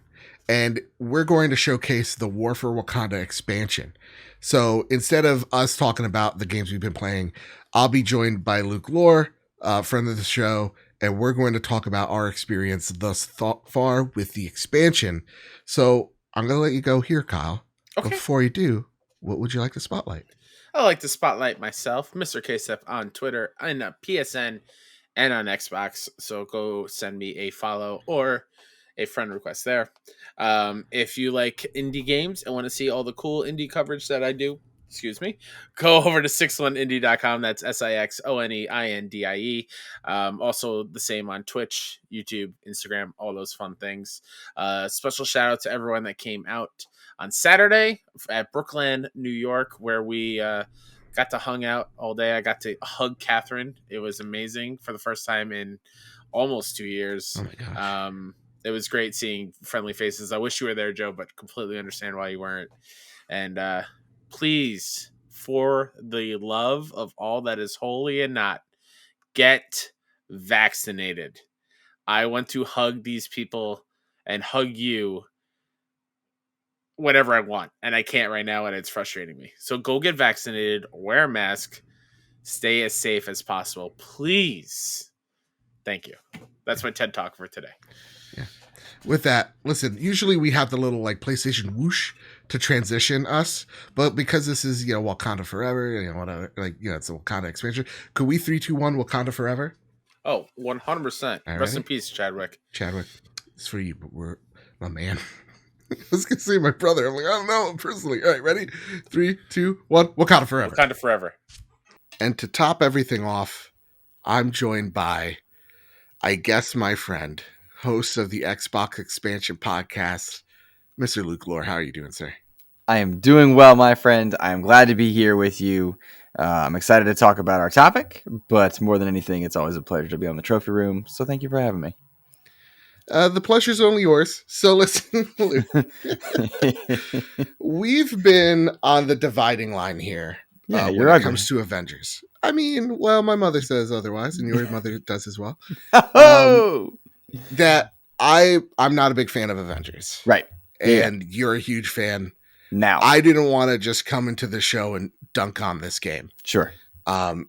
A: And we're going to showcase the War for Wakanda expansion. So instead of us talking about the games we've been playing, I'll be joined by Luke Lore, friend of the show, and we're going to talk about our experience thus far with the expansion. So I'm going to let you go here, Kyle. Okay. Before you do, what would you like to spotlight?
B: I like to spotlight myself, Mr. KSF, on Twitter and PSN and on Xbox. So go send me a follow or a friend request there. If you like indie games and want to see all the cool indie coverage that I do, go over to 61indie.com. That's SIXONEINDIE. Also the same on Twitch, YouTube, Instagram, all those fun things. Special shout out to everyone that came out on Saturday at Brooklyn, New York, where we got to hang out all day. I got to hug Catherine. It was amazing for the first time in almost 2 years.
A: Oh my gosh.
B: It was great seeing friendly faces. I wish you were there, Joe, but completely understand why you weren't. And please, for the love of all that is holy and not, get vaccinated. I want to hug these people and hug you whenever I want, and I can't right now, and it's frustrating me. So go get vaccinated, wear a mask, stay as safe as possible, please. Thank you. That's my TED Talk for today.
A: Yeah. With that, listen, usually we have the little like PlayStation whoosh to transition us, but because this is, Wakanda Forever, whatever, it's a Wakanda expansion. Could we 3, 2, 1 Wakanda Forever?
B: Oh, 100%. Rest in peace, Chadwick.
A: It's for you, but we're my man. I was gonna say my brother. I'm like, I don't know personally. All right, ready? 3, 2, 1. Wakanda forever.
B: Wakanda forever.
A: And to top everything off, I'm joined by, I guess, my friend, host of the Xbox Expansion Podcast, Mr. Luke Lore. How are you doing, sir?
D: I am doing well, my friend. I am glad to be here with you. I'm excited to talk about our topic, but more than anything, it's always a pleasure to be on the trophy room. So thank you for having me.
A: The pleasure's only yours. So listen, Luke, we've been on the dividing line here
D: Yeah,
A: when it comes to Avengers. I mean, well, my mother says otherwise, and your mother does as well.
D: Oh!
A: That I'm not a big fan of Avengers.
D: Right.
A: And you're a huge fan.
D: Now.
A: I didn't want to just come into the show and dunk on this game.
D: Sure.
A: I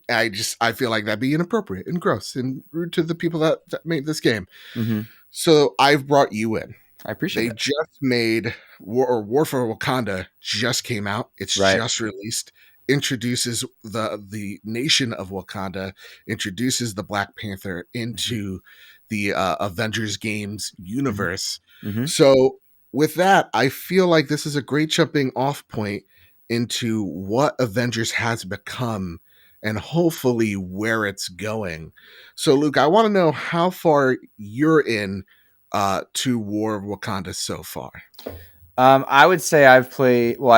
A: feel like that'd be inappropriate and gross and rude to the people that made this game.
D: Mm-hmm.
A: So I've brought you in.
D: I appreciate it. They
A: just made War for Wakanda just came out. It's just released. Introduces the nation of Wakanda, introduces the Black Panther into the Avengers games universe.
D: Mm-hmm.
A: So with that, I feel like this is a great jumping off point into what Avengers has become and hopefully where it's going. So Luke, I want to know how far you're in to War of Wakanda so far.
D: I would say I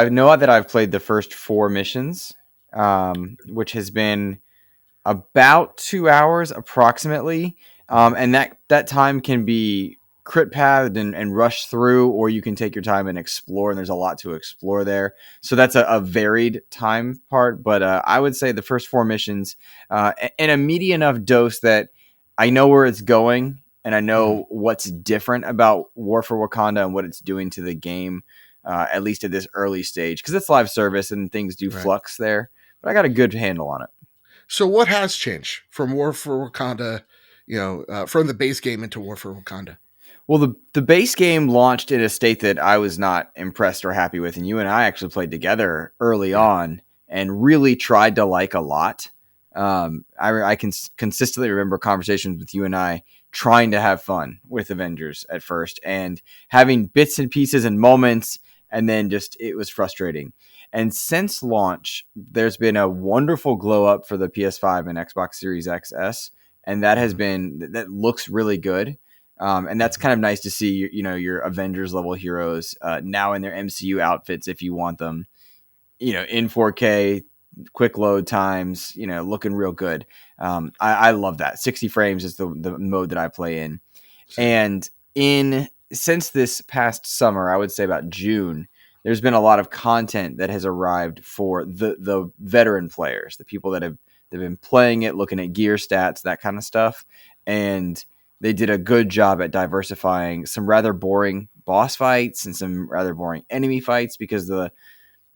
D: know that I've played the first 4 missions, which has been about 2 hours approximately. And that time can be crit pathed and rushed through, or you can take your time and explore, and there's a lot to explore there. So that's a varied time part. But I would say the first 4 missions, in a meaty enough dose that I know where it's going, and I know what's different about War for Wakanda and what it's doing to the game, at least at this early stage, because it's live service and things do flux there. But I got a good handle on it.
A: So what has changed from War for Wakanda, from the base game into War for Wakanda?
D: Well, the base game launched in a state that I was not impressed or happy with, and you and I actually played together early on and really tried to like a lot. I can consistently remember conversations with you and I trying to have fun with Avengers at first and having bits and pieces and moments, and then it was frustrating. And since launch, there's been a wonderful glow up for the PS5 and Xbox Series XS, and that looks really good. And that's kind of nice to see, your Avengers level heroes now in their MCU outfits if you want them, in 4K, quick load times, looking real good. I love that. 60 frames is the mode that I play in. And since this past summer, I would say about June, there's been a lot of content that has arrived for the veteran players, the people that they've been playing it, looking at gear stats, that kind of stuff. And they did a good job at diversifying some rather boring boss fights and some rather boring enemy fights, because the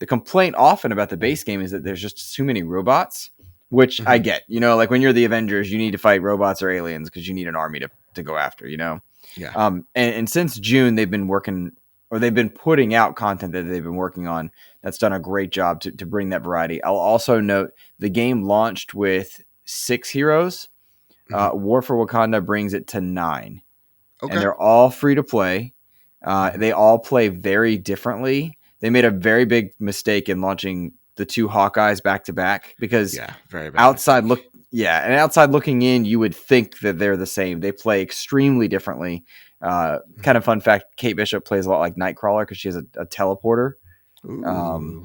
D: complaint often about the base game is that there's just too many robots, which I get. Like when you're the Avengers, you need to fight robots or aliens because you need an army to go after, Yeah. And since June, they've been putting out content that they've been working on that's done a great job to bring that variety. I'll also note the game launched with 6 heroes. War for Wakanda brings it to 9. Okay. And they're all free to play. They all play very differently. They made a very big mistake in launching the 2 Hawkeyes back to back, because outside looking in, you would think that they're the same. They play extremely differently. Kind of fun fact: Kate Bishop plays a lot like Nightcrawler because she has a teleporter,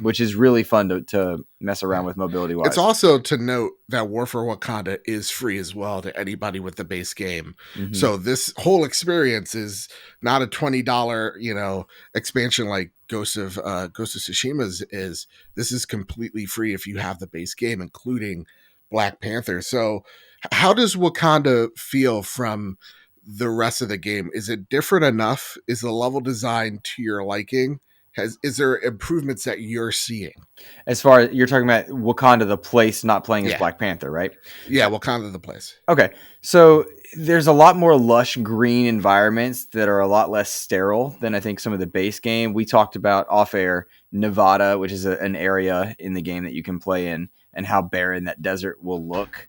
D: which is really fun to mess around with mobility wise.
A: It's also to note that War for Wakanda is free as well to anybody with the base game. Mm-hmm. So this whole experience is not a $20, expansion like Ghost of Tsushima's is. This is completely free if you have the base game, including Black Panther. So how does Wakanda feel from the rest of the game? Is it different enough? Is the level design to your liking? Is there improvements that you're seeing?
D: As far as you're talking about Wakanda, the place, not playing as Black Panther, right?
A: Yeah, Wakanda, the place.
D: Okay. So there's a lot more lush green environments that are a lot less sterile than I think some of the base game. We talked about off air Nevada, which is an area in the game that you can play in, and how barren that desert will look.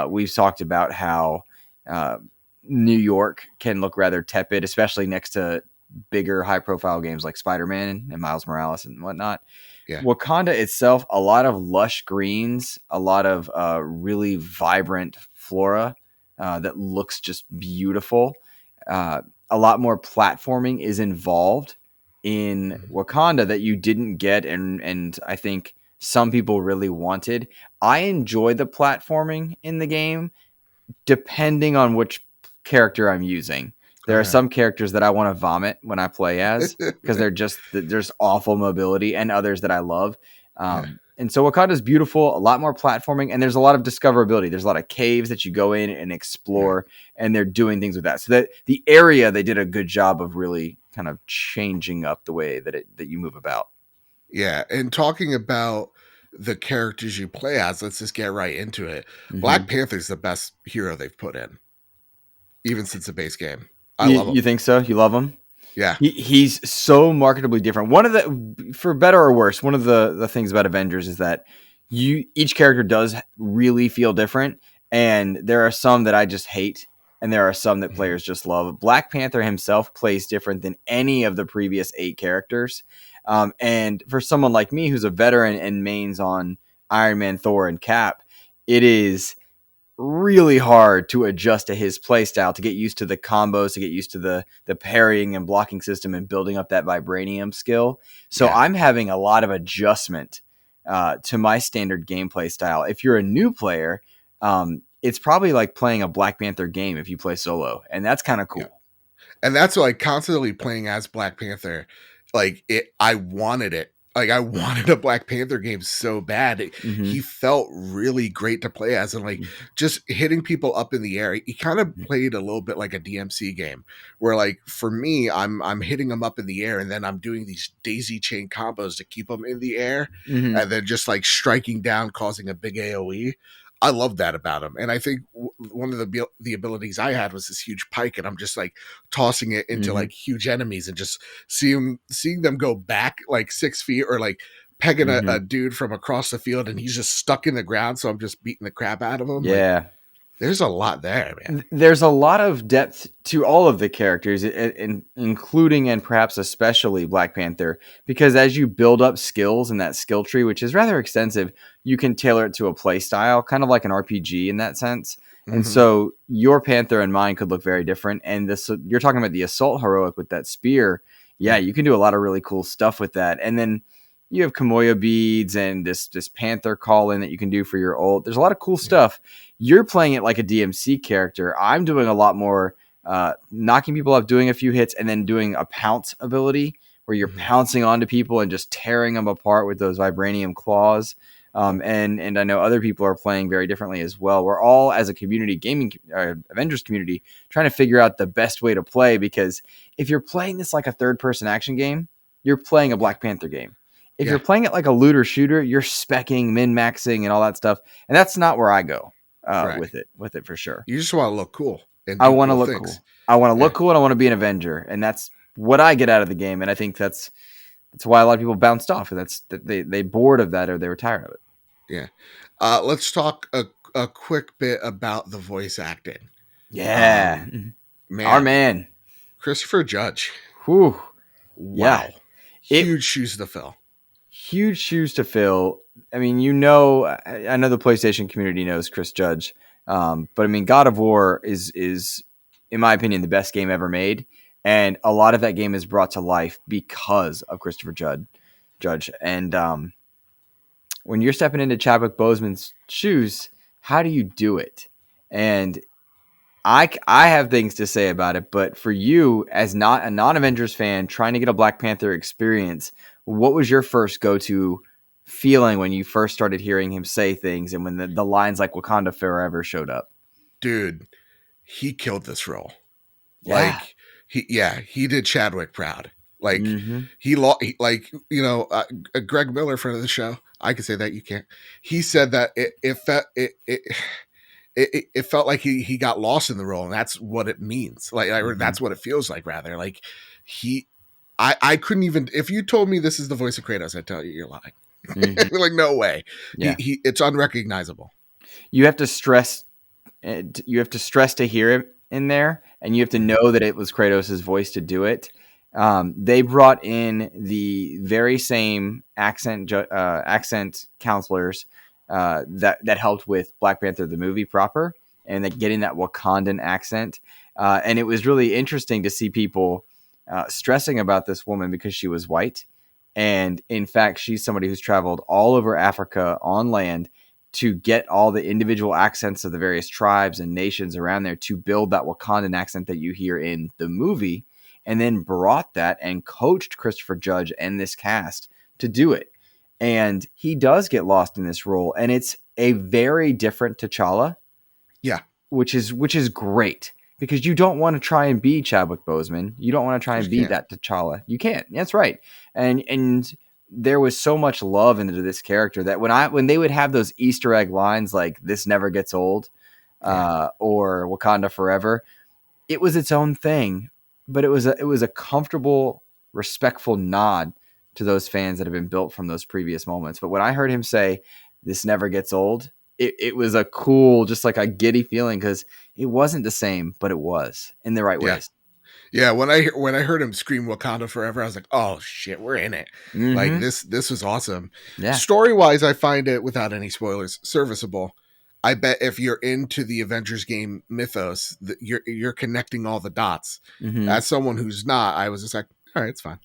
D: We've talked about how New York can look rather tepid, especially next to bigger, high-profile games like Spider-Man and Miles Morales and whatnot.
A: Yeah.
D: Wakanda itself, a lot of lush greens, a lot of really vibrant flora that looks just beautiful. A lot more platforming is involved in Wakanda that you didn't get, and I think some people really wanted. I enjoy the platforming in the game, depending on which character I'm using. There are some characters that I want to vomit when I play as because there's awful mobility, and others that I love. And so Wakanda is beautiful, a lot more platforming, and there's a lot of discoverability. There's a lot of caves that you go in and explore, and they're doing things with that. So that the area, they did a good job of really kind of changing up the way that you move about.
A: Yeah, and talking about the characters you play as, let's just get right into it. Black Panther's the best hero they've put in, even since the base game. I love him.
D: You think so? You love him?
A: Yeah.
D: He's so marketably different. One of the, for better or worse, one of the things about Avengers is that each character does really feel different, and there are some that I just hate, and there are some that players just love. Black Panther himself plays different than any of the previous 8 characters. And for someone like me who's a veteran and mains on Iron Man, Thor, and Cap, it is really hard to adjust to his play style, to get used to the combos, to get used to the parrying and blocking system and building up that vibranium skill. So I'm having a lot of adjustment to my standard gameplay style. If you're a new player, it's probably like playing a Black Panther game if you play solo, and that's kind of cool.
A: And that's like constantly playing as Black Panther. Like I wanted it. Like I wanted a Black Panther game so bad. He felt really great to play as, and like just hitting people up in the air. He kind of played a little bit like a DMC game, where like for me, I'm hitting them up in the air, and then I'm doing these daisy chain combos to keep them in the air, and then just like striking down, causing a big AOE. I love that about him. And I think one of the abilities I had was this huge pike, and I'm just like tossing it into like huge enemies and just seeing them go back like 6 feet, or like pegging a dude from across the field, and he's just stuck in the ground. So I'm just beating the crap out of him.
D: Yeah.
A: Like, there's a lot there, man.
D: There's a lot of depth to all of the characters, including and perhaps especially Black Panther, because as you build up skills in that skill tree, which is rather extensive, you can tailor it to a play style, kind of like an RPG in that sense. And so your Panther and mine could look very different. And you're talking about the Assault Heroic with that spear. Yeah, you can do a lot of really cool stuff with that. And then you have Kamoya beads and this Panther call in that you can do for your ult. There's a lot of cool stuff. You're playing it like a DMC character. I'm doing a lot more knocking people up, doing a few hits, and then doing a pounce ability where you're pouncing onto people and just tearing them apart with those vibranium claws. And I know other people are playing very differently as well. We're all, as a community, Avengers community, trying to figure out the best way to play, because if you're playing this like a third-person action game, you're playing a Black Panther game. If you're playing it like a looter shooter, you're speccing, min-maxing, and all that stuff. And that's not where I go with it for sure.
A: You just want to look cool.
D: I want to look cool. I want to look cool, and I want to be an Avenger. And that's what I get out of the game. And I think that's why a lot of people bounced off. And they bored of that, or they were tired of it.
A: Yeah. Let's talk a quick bit about the voice acting.
D: Yeah. Our man.
A: Christopher Judge.
D: Whew.
A: Wow. Yeah. Huge shoes to fill.
D: Huge shoes to fill. I mean, I know the PlayStation community knows Chris Judge, but I mean, God of War is, in my opinion, the best game ever made, and a lot of that game is brought to life because of Christopher Judge. And when you're stepping into Chadwick Boseman's shoes, how do you do it? And I have things to say about it, but for you, as not a non-Avengers fan trying to get a Black Panther experience, what was your first go-to feeling when you first started hearing him say things, and when the lines like Wakanda Forever showed up?
A: Dude, he killed this role.
D: Yeah.
A: Like he did Chadwick proud. Like Greg Miller, friend of the show, I can say that, you can't. He said that it felt like he got lost in the role, and that's what it means. Like that's what it feels like, rather. Like I couldn't even, if you told me this is the voice of Kratos, I'd tell you you're lying. Like, no way. Yeah. It's unrecognizable.
D: You have to stress to hear it in there, and you have to know that it was Kratos' voice to do it. They brought in the very same accent counselors that helped with Black Panther the movie proper, and that getting that Wakandan accent. And it was really interesting to see people stressing about this woman because she was white. And in fact, she's somebody who's traveled all over Africa on land to get all the individual accents of the various tribes and nations around there to build that Wakandan accent that you hear in the movie, and then brought that and coached Christopher Judge and this cast to do it. And he does get lost in this role, and it's a very different T'Challa.
A: Yeah.
D: Which is great, because you don't want to try and be Chadwick Boseman. You don't want to try and be that T'Challa. You can't. That's right. And there was so much love into this character that when they would have those Easter egg lines like "This never gets old," or "Wakanda forever," it was its own thing, but it was a comfortable, respectful nod to those fans that have been built from those previous moments. But when I heard him say "This never gets old," it was a cool, just like a giddy feeling, because it wasn't the same, but it was in the right ways.
A: Yeah, when I heard him scream Wakanda forever, I was like, oh shit, we're in it.
D: Mm-hmm.
A: Like this was awesome.
D: Yeah.
A: Story-wise, I find it, without any spoilers, serviceable. I bet if you're into the Avengers game mythos, you're connecting all the dots.
D: Mm-hmm.
A: As someone who's not, I was just like, all right, it's fine.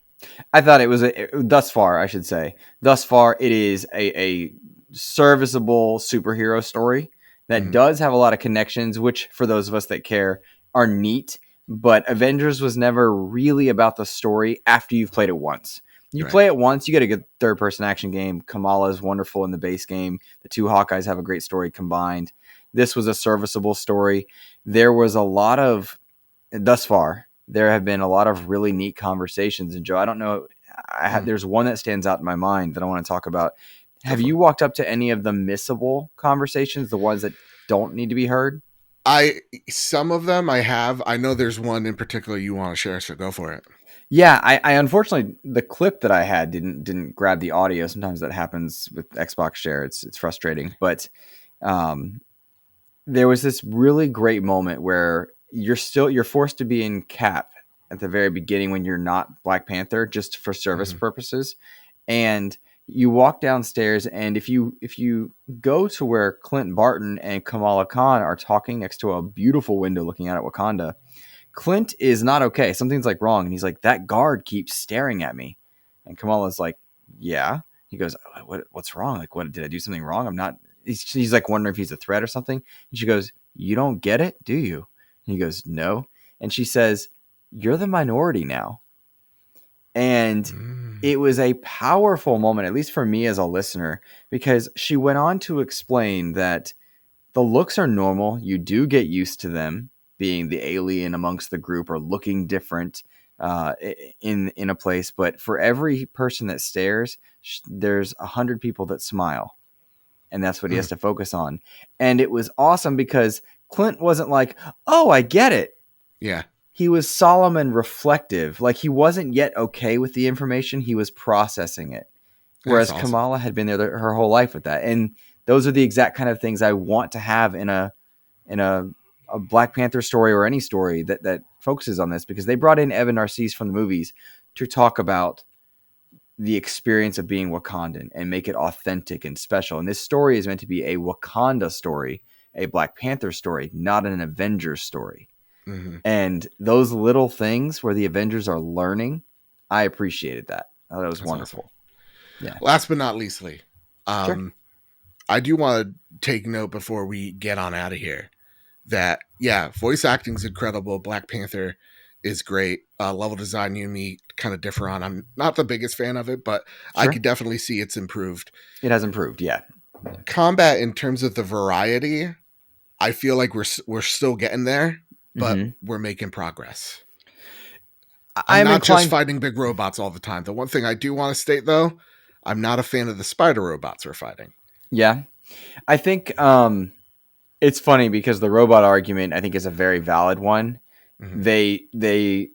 D: I thought it was thus far, I should say. Thus far, it is a serviceable superhero story that does have a lot of connections, which for those of us that care are neat. But Avengers was never really about the story after you've played it once. You play it once, you get a good third-person action game. Kamala is wonderful in the base game. The two Hawkeyes have a great story combined. This was a serviceable story. There was a lot of, thus far, there have been a lot of really neat conversations. And Joe, I don't know, there's one that stands out in my mind that I want to talk about. Have you walked up to any of the missable conversations, the ones that don't need to be heard?
A: Some of them I have. I know there's one in particular you want to share, so go for it.
D: Yeah, I unfortunately, the clip that I had didn't grab the audio. Sometimes that happens with Xbox Share. It's frustrating, but there was this really great moment where you're forced to be in Cap at the very beginning when you're not Black Panther, just for service purposes, and you walk downstairs, and if you go to where Clint Barton and Kamala Khan are talking next to a beautiful window looking out at Wakanda, Clint is not okay. Something's like wrong. And he's like, that guard keeps staring at me. And Kamala's like, yeah. He goes, what's wrong? Like, what, did I do something wrong? I'm not, he's like wondering if he's a threat or something. And she goes, you don't get it, do you? And he goes, no. And she says, you're the minority now. And it was a powerful moment, at least for me as a listener, because she went on to explain that the looks are normal. You do get used to them, being the alien amongst the group or looking different in a place. But for every person that stares, there's 100 people that smile. And that's what he has to focus on. And it was awesome because Clint wasn't like, oh, I get it.
A: Yeah.
D: He was solemn and reflective. Like, he wasn't yet okay with the information. He was processing it. Whereas awesome. Kamala had been there her whole life with that. And those are the exact kind of things I want to have in a Black Panther story or any story that focuses on this, because they brought in Evan Narcisse from the movies to talk about the experience of being Wakandan and make it authentic and special. And this story is meant to be a Wakanda story, a Black Panther story, not an Avengers story. Mm-hmm. And those little things where the Avengers are learning, I appreciated that. I thought it was wonderful.
A: Awesome. Yeah. Last but not leastly,
D: sure.
A: I do want to take note before we get on out of here that, yeah, voice acting is incredible. Black Panther is great. Level design, you and me kind of differ on. I'm not the biggest fan of it, but sure. I could definitely see it's improved.
D: It has improved, yeah.
A: Combat, in terms of the variety, I feel like we're still getting there, but we're making progress. I'm not just fighting big robots all the time. The one thing I do want to state, though, I'm not a fan of the spider robots we're fighting.
D: Yeah. I think it's funny because the robot argument, I think, is a very valid one. Mm-hmm.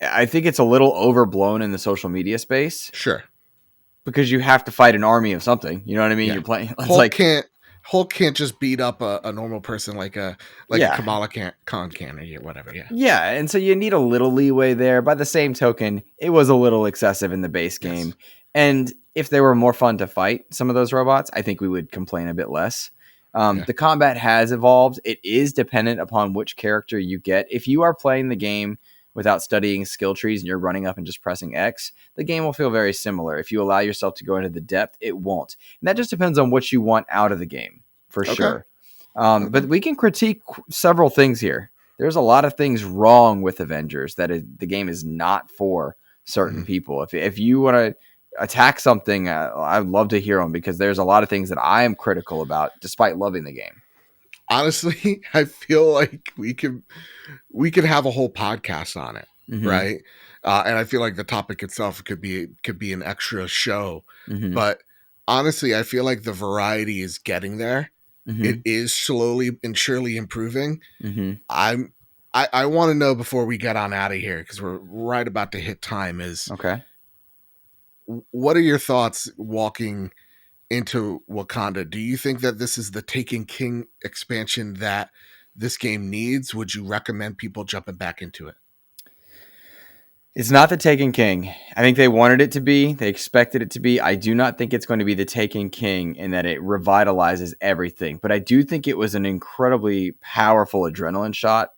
D: I think it's a little overblown in the social media space.
A: Sure.
D: Because you have to fight an army of something. You know what I mean? Yeah. You're playing. It's
A: Hulk can't just beat up a normal person like a
D: Yeah.
A: Kamala Khan can or whatever. Yeah.
D: Yeah, and so you need a little leeway there. By the same token, it was a little excessive in the base game.
A: Yes.
D: And if they were more fun to fight, some of those robots, I think we would complain a bit less.
A: Yeah.
D: The combat has evolved. It is dependent upon which character you get. If you are playing the game without studying skill trees and you're running up and just pressing X, the game will feel very similar. If you allow yourself to go into the depth, it won't. And that just depends on what you want out of the game, for sure. But we can critique several things here. There's a lot of things wrong with Avengers that the game is not for certain people. If you want to attack something, I'd love to hear them, because there's a lot of things that I am critical about despite loving the game.
A: Honestly, I feel like we could have a whole podcast on it, right? And I feel like the topic itself could be an extra show. But honestly, I feel like the variety is getting there. It is slowly and surely improving. I want to know, before we get on out of here, because we're right about to hit time, is
D: Okay.
A: What are your thoughts walking into Wakanda? Do you think that this is the Taken King expansion that this game needs? Would you recommend people jumping back into it?
D: It's not the Taken King. I think they wanted it to be. They expected it to be. I do not think it's going to be the Taken King in that it revitalizes everything. But I do think it was an incredibly powerful adrenaline shot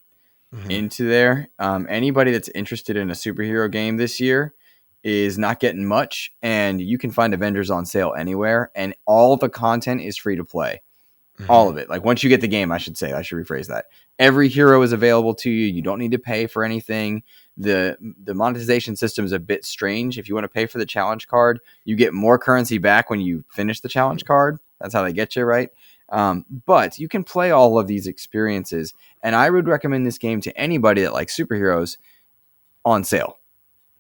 D: into there. Anybody that's interested in a superhero game this year is not getting much. And you can find Avengers on sale anywhere. And all the content is free to play. All of it. Like, once you get the game, I should rephrase that. Every hero is available to you. You don't need to pay for anything. The monetization system is a bit strange. If you want to pay for the challenge card, you get more currency back when you finish the challenge card. That's how they get you, right? But you can play all of these experiences. And I would recommend this game to anybody that likes superheroes on sale,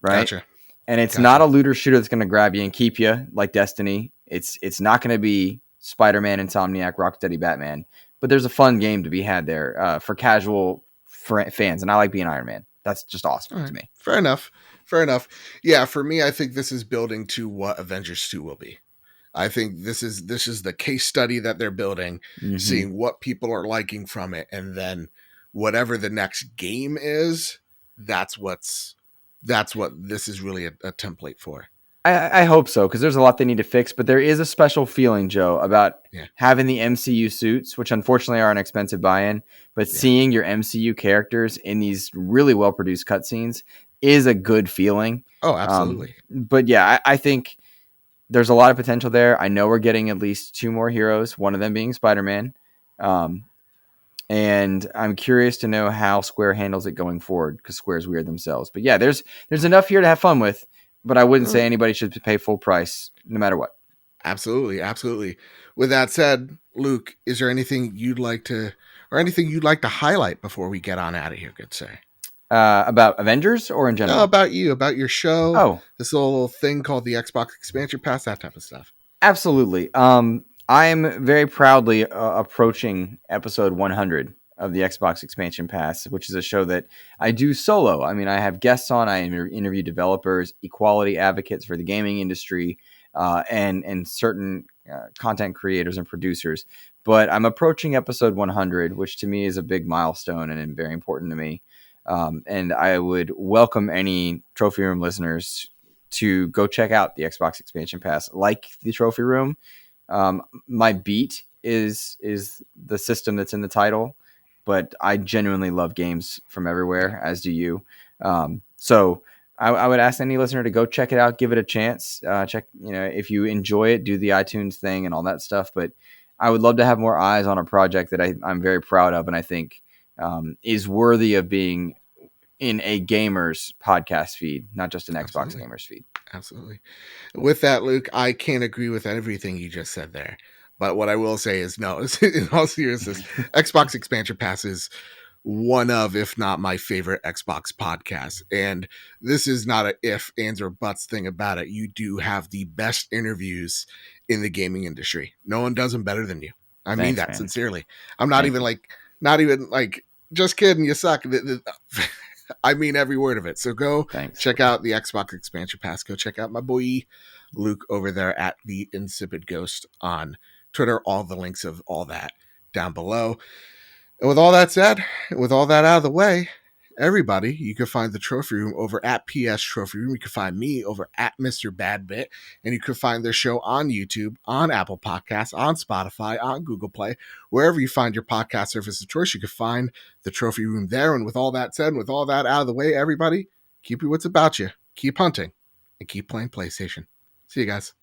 D: right?
A: Gotcha.
D: And it's not a looter shooter that's going to grab you and keep you like Destiny. It's not going to be Spider-Man, Insomniac, Rocksteady, Batman, but there's a fun game to be had there for casual fans, and I like being Iron Man. That's just awesome to me.
A: Fair enough. Yeah, for me, I think this is building to what Avengers 2 will be. I think this is the case study that they're building, seeing what people are liking from it, and then whatever the next game is, that's what this is really a template for.
D: I hope so, because there's a lot they need to fix, but there is a special feeling, Joe, about having the MCU suits, which unfortunately are an expensive buy-in, but seeing your MCU characters in these really well-produced cutscenes is a good feeling.
A: Oh, absolutely.
D: But yeah, I think there's a lot of potential there. I know we're getting at least 2 more heroes, one of them being Spider-Man. And I'm curious to know how Square handles it going forward, because Square's weird themselves. But yeah, there's enough here to have fun with. But I wouldn't say anybody should pay full price, no matter what.
A: Absolutely. With that said, Luke, is there anything you'd like to highlight before we get on out of here, good sir?
D: About Avengers or in general?
A: No, about you, about your show.
D: Oh,
A: this little thing called the Xbox Expansion Pass, that type of stuff.
D: Absolutely. I am very proudly approaching episode 100 of the Xbox Expansion Pass, which is a show that I do solo. I mean, I have guests on, I interview developers, equality advocates for the gaming industry, and certain content creators and producers. But I'm approaching episode 100, which to me is a big milestone and very important to me. And I would welcome any Trophy Room listeners to go check out the Xbox Expansion Pass. Like the Trophy Room, my beat is the system that's in the title. But I genuinely love games from everywhere, as do you. So I would ask any listener to go check it out, give it a chance. Check, if you enjoy it, do the iTunes thing and all that stuff. But I would love to have more eyes on a project that I'm very proud of, and I think is worthy of being in a gamer's podcast feed, not just an Xbox gamers feed.
A: Absolutely. With that, Luke, I can't agree with everything you just said there. But what I will say is, no, in all seriousness, Xbox Expansion Pass is one of, if not my favorite Xbox podcasts. And this is not a if, ands, or buts thing about it. You do have the best interviews in the gaming industry. No one does them better than you. I mean that sincerely. I'm not even just kidding. You suck. I mean every word of it. So go check out the Xbox Expansion Pass. Go check out my boy Luke over there at the Insipid Ghost on Twitter, all the links of all that down below. And with all that said, with all that out of the way, everybody, you can find the Trophy Room over at PS Trophy Room. You can find me over at Mr. Badbit, and you can find their show on YouTube, on Apple Podcasts, on Spotify, on Google Play, wherever you find your podcast service of choice. You can find the Trophy Room there. And with all that said, and with all that out of the way, everybody, keep your wits about you, keep hunting, and keep playing PlayStation. See you guys.